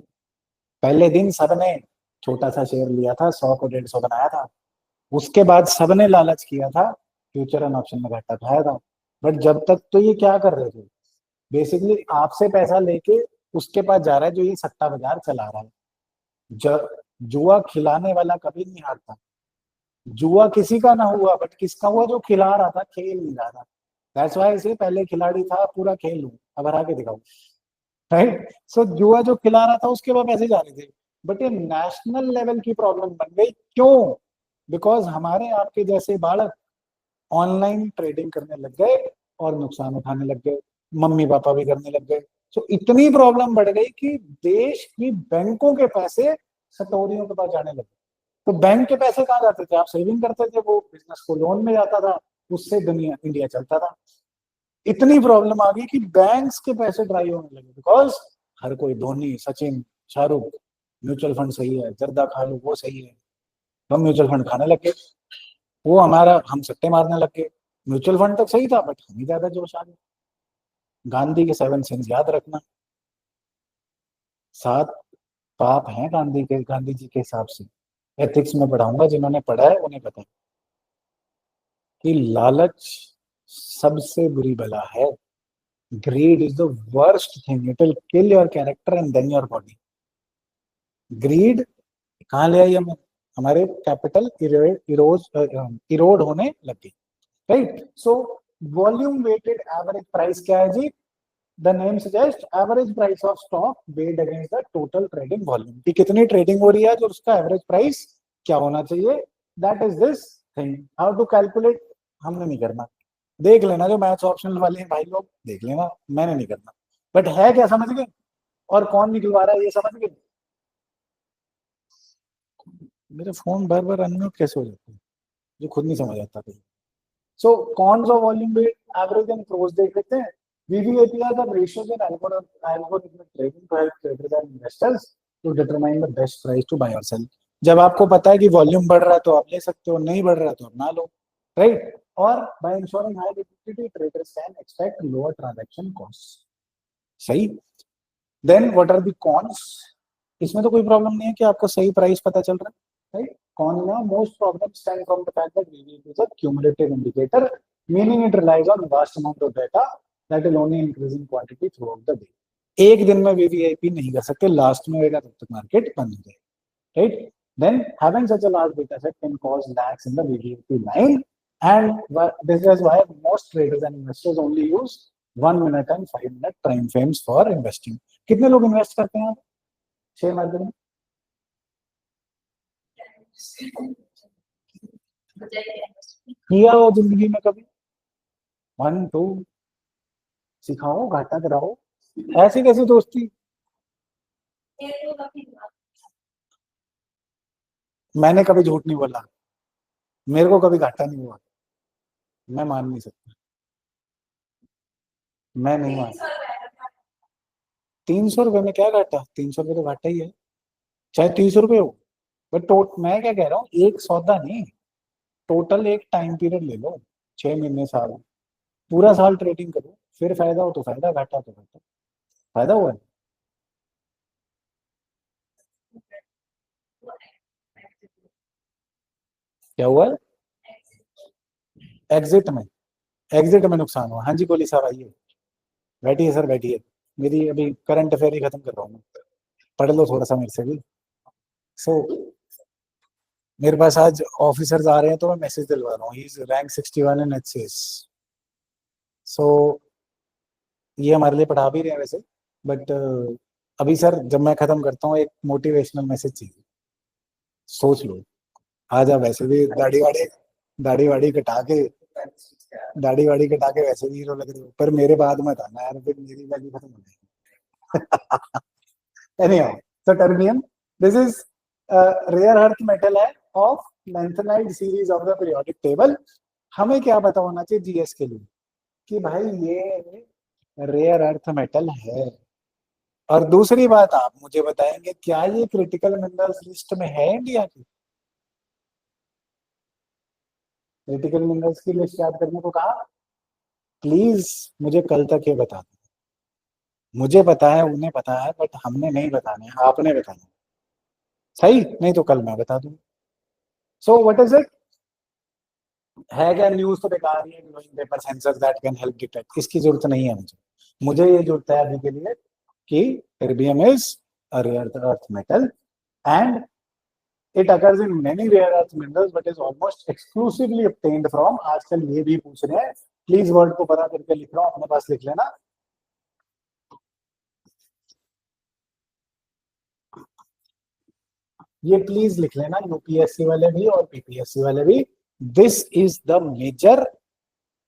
A: पहले दिन सबने छोटा सा शेयर लिया था, 100 को 150 बनाया था। उसके बाद सबने लालच किया था, फ्यूचर एंड ऑप्शन में घाटा खाया था। बट जब तक तो ये क्या कर रहे थे, बेसिकली आपसे पैसा लेके उसके पास जा रहा है जो ये सट्टा बाजार चला रहा है। जुआ खिलाने वाला कभी नहीं हारता। जुआ किसी का ना हुआ, बट किसका हुआ? जो खिला रहा था, खेल नहीं रहा था। दैट्स व्हाई से पहले खिलाड़ी था, पूरा खेल लूं, अब हरा के दिखाऊं, राइट। सो जुआ जो खिला रहा था उसके बाद पैसे जा रहे थे, बट ये नेशनल लेवल की प्रॉब्लम बन गई। क्यों? बिकॉज हमारे आपके जैसे बालक ऑनलाइन ट्रेडिंग करने लग गए और नुकसान उठाने लग गए, मम्मी पापा भी करने लग गए। तो इतनी प्रॉब्लम बढ़ गई कि देश की बैंकों के पैसे सटोरियों के पास जाने लगे। तो बैंक के पैसे कहाँ जाते थे? आप सेविंग करते थे, वो बिजनेस को लोन में जाता था, उससे दुनिया इंडिया चलता था। इतनी प्रॉब्लम आ गई कि बैंक्स के पैसे ड्राई होने लगे, बिकॉज हर कोई धोनी, सचिन, शाहरुख, म्यूचुअल फंड सही है, जर्दा खा लो वो सही है, हम म्यूचुअल फंड खाने लग गए। वो हमारा, हम सट्टे मारने लग गए। म्यूचुअल फंड तक सही था, बट हम ही ज्यादा जोश आ गए। गांधी के 7 सिंस याद रखना, 7 पाप हैं गांधी जी के हिसाब से। एथिक्स में पढ़ाऊंगा, जिन्होंने पढ़ा है उन्हें पता है कि लालच सबसे बुरी बला है। Greed is the worst thing, it will kill your character and then your body. Greed कहाँ ले आई हमें? हमारे कैपिटल इरोड होने लग गई, right. So volume weighted average price क्या है जी? The name suggest average price of stock weighed against the total trading volume, कि कितनी ट्रेडिंग हो रही है और उसका एवरेज प्राइस क्या होना चाहिए। That is this thing. How to calculate हमने नहीं करना, देख लेना जो मैथ्स ऑप्शनल वाले हैं भाई लोग, देख लेना, मैंने नहीं करना। बट है क्या, समझ गए? और कौन निकलवा रहा है ये समझ गए? मेरे फोन बार बार अनम्यूट कैसे हो जाते हैं, जो खुद नहीं समझ आता कभी। So cons of volume based average and close देख लेते हैं। VVAP are the ratios in algorithmic trading to help traders and investors to determine the best price to buy or sell. जब आपको पता है कि वॉल्यूम बढ़ रहा है तो आप ले सकते हो, नहीं बढ़ रहा है तो आप ना लो, राइट। और by ensuring high liquidity traders can expect lower transaction cost. सही। Then what are the cons? इसमें तो कोई प्रॉब्लम नहीं है कि आपको सही प्राइस पता चल रहा है, राइट। कॉन में most problem stem from the fact that VVAP is a cumulative indicator, meaning it relies on vast amount of data that will only increase in quantity throughout the day. एक दिन में VVAP नहीं कर सकते, last में होगा तब तक मार्केट बंद हो जाएगी, right? Then having such a large data set can cause lags in the VVAP line, and this is why most traders and investors only use 1 minute and 5 minute time frames for investing. कितने लोग invest करते हैं share market में? किया हो जिंदगी में कभी? 1 2 सिखाओ, घाटा कराओ, ऐसी कैसी दोस्ती? मैंने कभी झूठ नहीं बोला, मेरे को कभी घाटा नहीं हुआ, मैं मान नहीं सकता, मैं नहीं मान। 300 रुपए में क्या घाटा? 300 रुपए तो घाटा ही है, चाहे 30 रुपए हो। बट मैं क्या कह रहा हूँ, एक सौदा नहीं, टोटल एक टाइम पीरियड ले लो, 6 महीने, साल, पूरा साल ट्रेडिंग करो, फिर फायदा हो तो फायदा, घाटा तो घाटा। फायदा हुआ है। क्या हुआ है? एग्जिट में, एग्जिट में नुकसान हुआ। हाँ जी गोली साहब आइए, बैठिए सर बैठिए, मेरी अभी करंट अफेयर ही खत्म कर रहा हूँ मैं, पढ़ लो थोड़ा सा मेरे से भी। सो मेरे पास आज ऑफिसर्स आ रहे हैं तो मैं मैसेज दिलवा रहा हूँ, he is rank 61 in HCS। सो ये हमारे लिए पढ़ा भी रहे हैं वैसे, बट अभी सर जब मैं खत्म करता हूँ एक मोटिवेशनल मैसेज चाहिए, सोच लो। आज आप वैसे भी दाढ़ी वाड़ी कटा के, दाढ़ी वाड़ी कटा के वैसे भी हीरो लग रहे हो, पर मेरे बाद मत आना यार, फिर मेरी वैल्यू खत्म हो जाएगी। Anyhow, so terbium, this is a rare earth metal है of lanthanide series of the periodic table। हमें क्या पता होना चाहिए जीएस के लिए कि भाई ये रेयर अर्थ मेटल है। और दूसरी बात, आप मुझे बताएंगे क्या ये क्रिटिकल मिनरल्स लिस्ट में है इंडिया की? क्रिटिकल मिनरल्स की लिस्ट याद करने को कहा, प्लीज मुझे कल तक ये बता दो। मुझे पता है, उन्हें पता है, बट हमने नहीं बताने, आपने बताना। सही, नहीं तो कल मैं बता दूंगा। So what is it? है क्या न्यूज तो बेकार ही है, glowing paper sensor that can help detect, इसकी जरूरत नहीं है मुझे। मुझे ये जरूरत है अभी के लिए कि terbium is a rare earth metal and it occurs in many rare earth minerals but is almost exclusively obtained from, आजकल ये भी पूछ रहे हैं, प्लीज वर्ड को पता करके लिख रहा हूँ, अपने पास लिख लेना। ये प्लीज लिख लेना, यूपीएससी वाले भी और पीपीएससी वाले भी। This is the major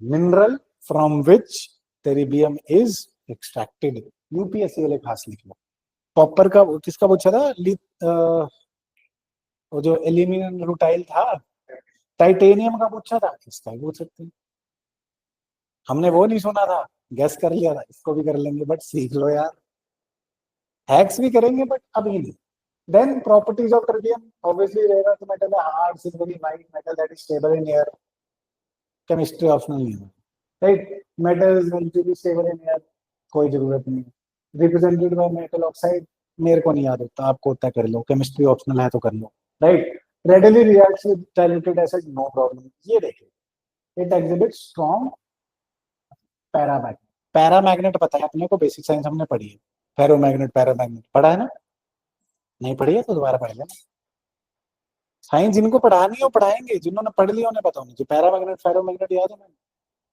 A: mineral from which terbium is extracted. UPSC वाले खास लिख लो। कॉपर का किसका पूछा था? वो जो एल्यूमिनियम रूटाइल था, टाइटेनियम का पूछा था, इसका भी पूछ सकते हैं। हमने वो नहीं सुना था, गैस कर लिया था, इसको भी कर लेंगे, बट सीख लो यार, हैक्स भी करेंगे बट अभी नहीं। Then properties of terbium, obviously rare earth metal है, hard silvery white metal that is stable in air, chemistry optional नहीं है, right. Metal is relatively stable in air, कोई जरूरत नहीं है। रिप्रेजेंटेड बाय मेटल ऑक्साइड, मेरे को नहीं याद होता, आपको होता है कर लो, केमिस्ट्री ऑप्शनल है तो कर लो, right. Readily reacts with diluted acid, no problem. ये देखिए, it exhibits strong paramagnet. Paramagnet पता है अपने को, बेसिक साइंस हमने पढ़ी है। फेरोमैग्नेट, पैरामैग्नेट पढ़ा है ना? नहीं पढ़ी है तो दोबारा पढ़ लेना। साइंस जिनको पढ़ानी है वो पढ़ाएंगे, जिन्होंने पढ़ लिया उन्हें पता होना चाहिए। पैरामैग्नेट फेरोमैग्नेट याद है ना?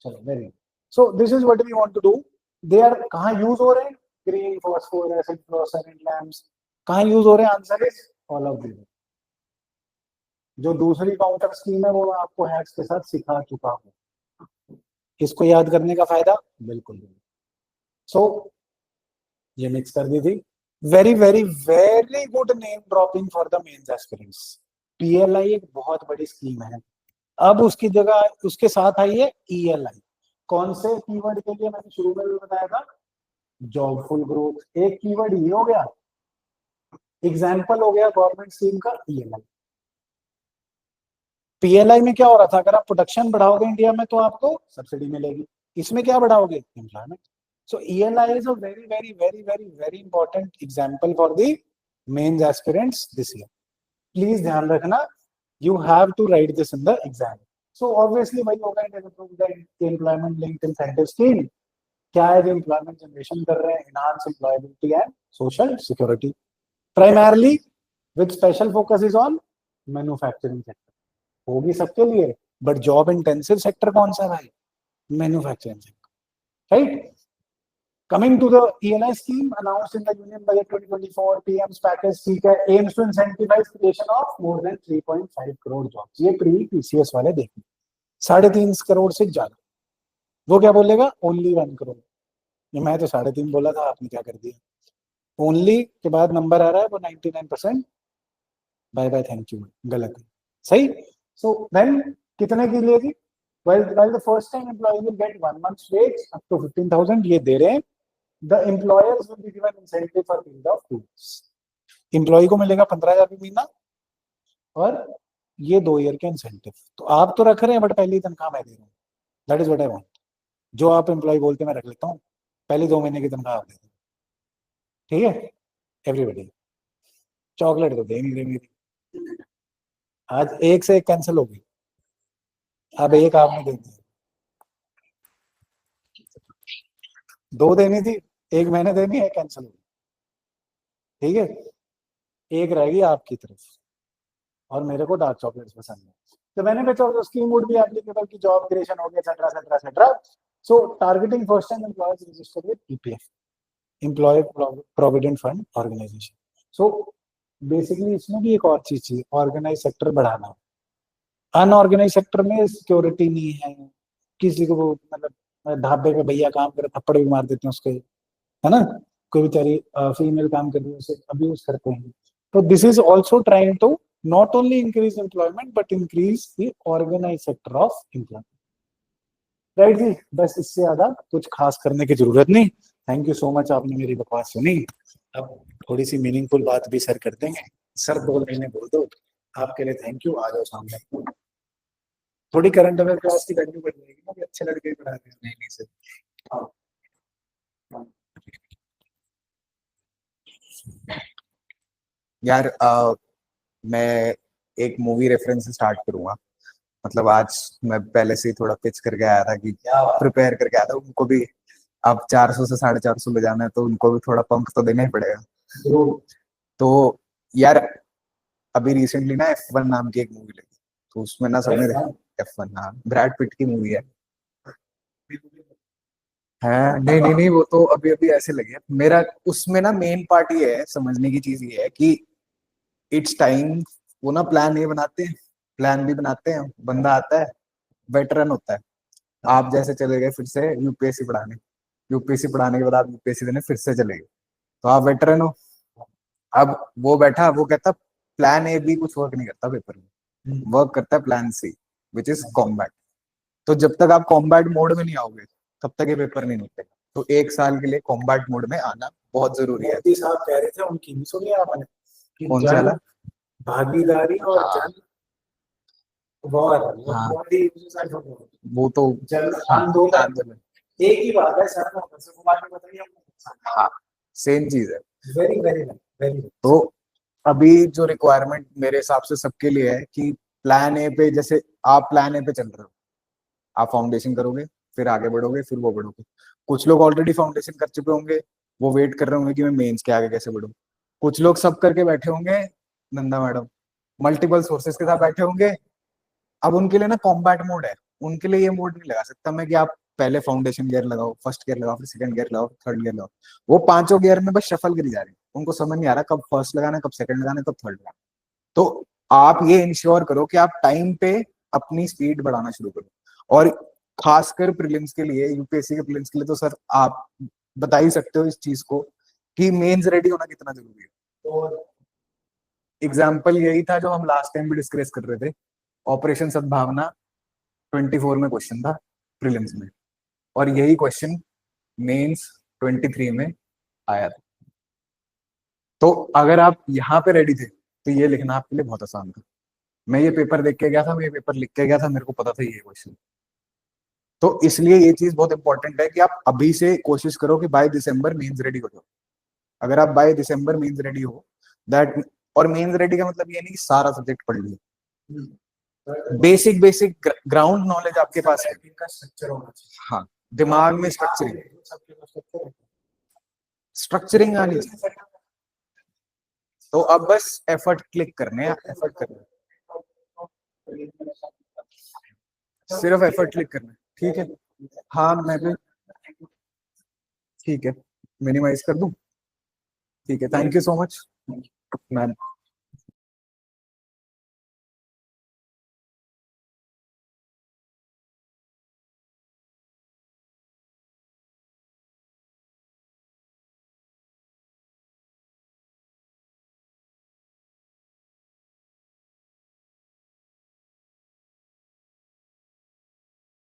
A: चलो very good. So this is what we want to do. They are कहाँ यूज हो रहे हैं? ग्रीन फॉस्फोरेसेंट फ्लोरोसेंट लैंप्स कहाँ यूज हो रहे हैं? Answer is all of these. जो दूसरी काउंटर स्कीम है वो मैं आपको हैक्स के साथ सिखा चुका हूँ। इसको याद करने का फायदा बिल्कुल नहीं। सो ये मिक्स कर दी थी। Very very very good name dropping for the mains aspirants. PLI एक बहुत बड़ी स्कीम है, अब उसकी जगह उसके साथ आई है ELI। कौन से कीवर्ड के लिए मैंने शुरू में भी बताया था, जॉबफुल ग्रोथ, एक कीवर्ड ये हो गया, एग्जाम्पल हो गया गवर्नमेंट स्कीम का ELI। PLI में क्या हो रहा था, अगर आप प्रोडक्शन बढ़ाओगे इंडिया में तो आपको सब्सिडी मिलेगी, इसमें क्या बढ़ाओगे, employment. So ELI is a very very very very very important example for the mains aspirants this year. Please ध्यान रखना, you have to write this in the exam. So obviously वही होगा, एम्प्लॉयमेंट लिंक्ड इंसेंटिव स्कीम क्या है, जो employment generation कर रहे हैं, enhance employability and social security, primarily with special focus is on manufacturing sector, होगी सबके लिए, बट जॉब इंटेंसिव सेक्टर कौन सा है भाई, manufacturing sector, right. Coming to the ELI scheme announced in the Union Budget 2024, PM's package ठीक है, aims to incentivize creation of more than 3.5 crore jobs। ये प्री PCS वाले देखें, 3.5 करोड़ से ज्यादा, वो क्या बोलेगा, ओनली 1 करोड़। ये मैं तो 3.5 बोला था, आपने क्या कर दिया, ओनली के बाद नंबर आ रहा है वो 99%, बाय बाय थैंक यू, गलत है, सही। सो देन कितने की लिए थी, while the first time employee will get 1 month's wage up to 15,000, ये दे रहे हैं। The employers will be given incentive for period of 2 years। Employ को मिलेगा 15,000 रुपये महीना और ये 2 ईयर के इंसेंटिव। तो आप तो रख रहे हैं, बट पहली तनख्वाह मैं दे रहा हूँ, that is what I want. जो आप एम्प्लॉय बोलते मैं रख लेता हूँ, पहले 2 महीने की तनख्वाह आप दे दो, ठीक है एवरीबॉडी। चॉकलेट तो दे नहीं रहे मेरी, आज एक से एक कैंसिल हो गई, अब एक आपने दे दी, 2 देनी थी, एक मैंने देनी है, कैंसिल हो गई, ठीक है, एक रहेगी आपकी तरफ, और मेरे को डार्क चॉकलेट्स पसंद है। तो मैंने कहा स्कीम वुड बी एप्लीकेबल की जॉब क्रिएशन हो गया, etcetera etcetera etcetera. So targeting first time employees registered with EPF, employee provident fund organisation. So basically इसमें भी एक और चीज चाहिए, ऑर्गेनाइज सेक्टर बढ़ाना। अनऑर्गेनाइज सेक्टर में सिक्योरिटी नहीं है, किसी को वो मतलब ढाबे पे भैया काम करे थप्पड़ भी मार देते हैं उसके, है ना, कोई बेचारी फीमेल काम कर रही है उसे अब्यूज करते हैं। तो this is also trying to not only increase employment but increase the organize sector of employment, right जी। बस इससे ज्यादा कुछ खास करने की जरूरत नहीं। थैंक यू सो मच, आपने मेरी बकवास सुनी। अब थोड़ी सी मीनिंगफुल बात भी सर कर देंगे, सर बोल रहे हैं बोल दो, आपके लिए थैंक यू, आ जाओ सामने। थोड़ी करंट अफेयर क्लास की वैल्यू बढ़ जाएगी ना, अच्छे लड़के पढ़ा रहे हैं। नहीं नहीं सर, हाँ।
C: यार मैं एक मूवी रेफरेंस से स्टार्ट करूंगा। मतलब आज मैं पहले से ही थोड़ा पिच करके आया था कि प्रिपेयर करके आया था, उनको भी अब 400 से 450 ले जाना है तो उनको भी थोड़ा पंप तो देना ही पड़ेगा। तो यार अभी रिसेंटली ना F1 नाम की एक मूवी लगी, तो उसमें ना सबने F1, हाँ ब्रैड पिट की मूवी है। नहीं नहीं नहीं, वो तो अभी अभी ऐसे लगे। मेरा उसमें ना मेन पार्ट ये है, समझने की चीज ये है कि इट्स टाइम, वो ना प्लान ए बनाते हैं, प्लान बी बनाते हैं, बंदा आता है वेटरन होता है। आप जैसे चले गए फिर से यूपीएससी पढ़ाने, यूपीएससी पढ़ाने के बाद आप यूपीएससी देने फिर से चले गए, तो आप वेटरन हो। अब वो बैठा, वो कहता प्लान ए बी कुछ वर्क नहीं करता पेपर में, वर्क करता है plan C which is combat. तो जब तक आप कॉम्बैट मोड में नहीं आओगे तब तक ये पेपर नहीं निकलेगा। तो 1 साल के लिए कॉम्बैट मोड में आना बहुत जरूरी है।
A: मोदी साहब कह रहे थे, उनकी नहीं सुनी आपने,
C: कौन सा वाला?
A: भागीदारी और
C: हाँ।
A: जन वॉर,
C: हाँ।
A: वो
C: तो
A: जन आंदोलन एक ही बात है सर, कुमार ने बताइए।
C: हाँ सेम चीज है,
A: वेरी वेरी वेरी।
C: तो अभी जो रिक्वायरमेंट मेरे हिसाब से सबके लिए है कि प्लान ए पे, जैसे आप प्लान ए पे चल रहे हो, आप फाउंडेशन करोगे फिर आगे बढ़ोगे फिर वो बढ़ोगे। कुछ लोग ऑलरेडी फाउंडेशन कर चुके होंगे, वो वेट कर रहे होंगे कि मैं मेंस के आगे कैसे बढ़ूं। कुछ लोग सब करके बैठे होंगे, नंदा मैडम मल्टीपल सोर्सेज के साथ बैठे होंगे। अब उनके लिए ना कॉम्बैट मोड है, उनके लिए ये मोड नहीं लगा सकता मैं कि आप पहले फाउंडेशन गियर लगाओ, फर्स्ट गियर लगाओ, फिर सेकंड गियर लगाओ, थर्ड गियर लगाओ। वो पांचों गियर में बस शफल करी जा रही है, उनको समझ नहीं आ रहा कब फर्स्ट लगाना है, कब सेकंड लगाना है, कब थर्ड लगाना है। तो आप ये इंश्योर करो कि आप टाइम पे अपनी स्पीड बढ़ाना शुरू करो। और खासकर प्रीलिम्स के लिए, यूपीएससी के प्रीलिम्स के लिए तो सर आप बता ही सकते हो इस चीज को कि मेंस रेडी होना कितना जरूरी है।
A: और
C: एग्जाम्पल यही था जो हम लास्ट टाइम भी डिस्कस कर रहे थे। ऑपरेशन सद्भावना 24 में क्वेश्चन था प्रीलिम्स में, और यही क्वेश्चन मेंस 23 में आया था। तो अगर आप यहाँ पे रेडी थे तो ये लिखना आपके लिए बहुत आसान था। मैं ये पेपर देख के गया था, मैं ये पेपर लिख के गया था, मेरे को पता था ये क्वेश्चन। तो इसलिए ये चीज बहुत इंपॉर्टेंट है कि आप अभी से कोशिश करो कि बाय दिसंबर मेंस रेडी हो जाओ। अगर आप बाय दिसंबर मेंस रेडी हो दैट, और मेंस रेडी का मतलब ये नहीं कि सारा सब्जेक्ट पढ़ लिया, बेसिक बेसिक ग्राउंड नॉलेज आपके पास है।
A: इनका स्ट्रक्चर होना चाहिए।
C: हाँ, दिमाग में स्ट्रक्चरिंग आनी चाहिए। तो अब बस एफर्ट क्लिक करने हैं, एफर्ट करना है, सिर्फ एफर्ट क्लिक करना है, ठीक है। हाँ मैं भी, ठीक है, मिनिमाइज कर दूं, ठीक है, thank you so much ma'am.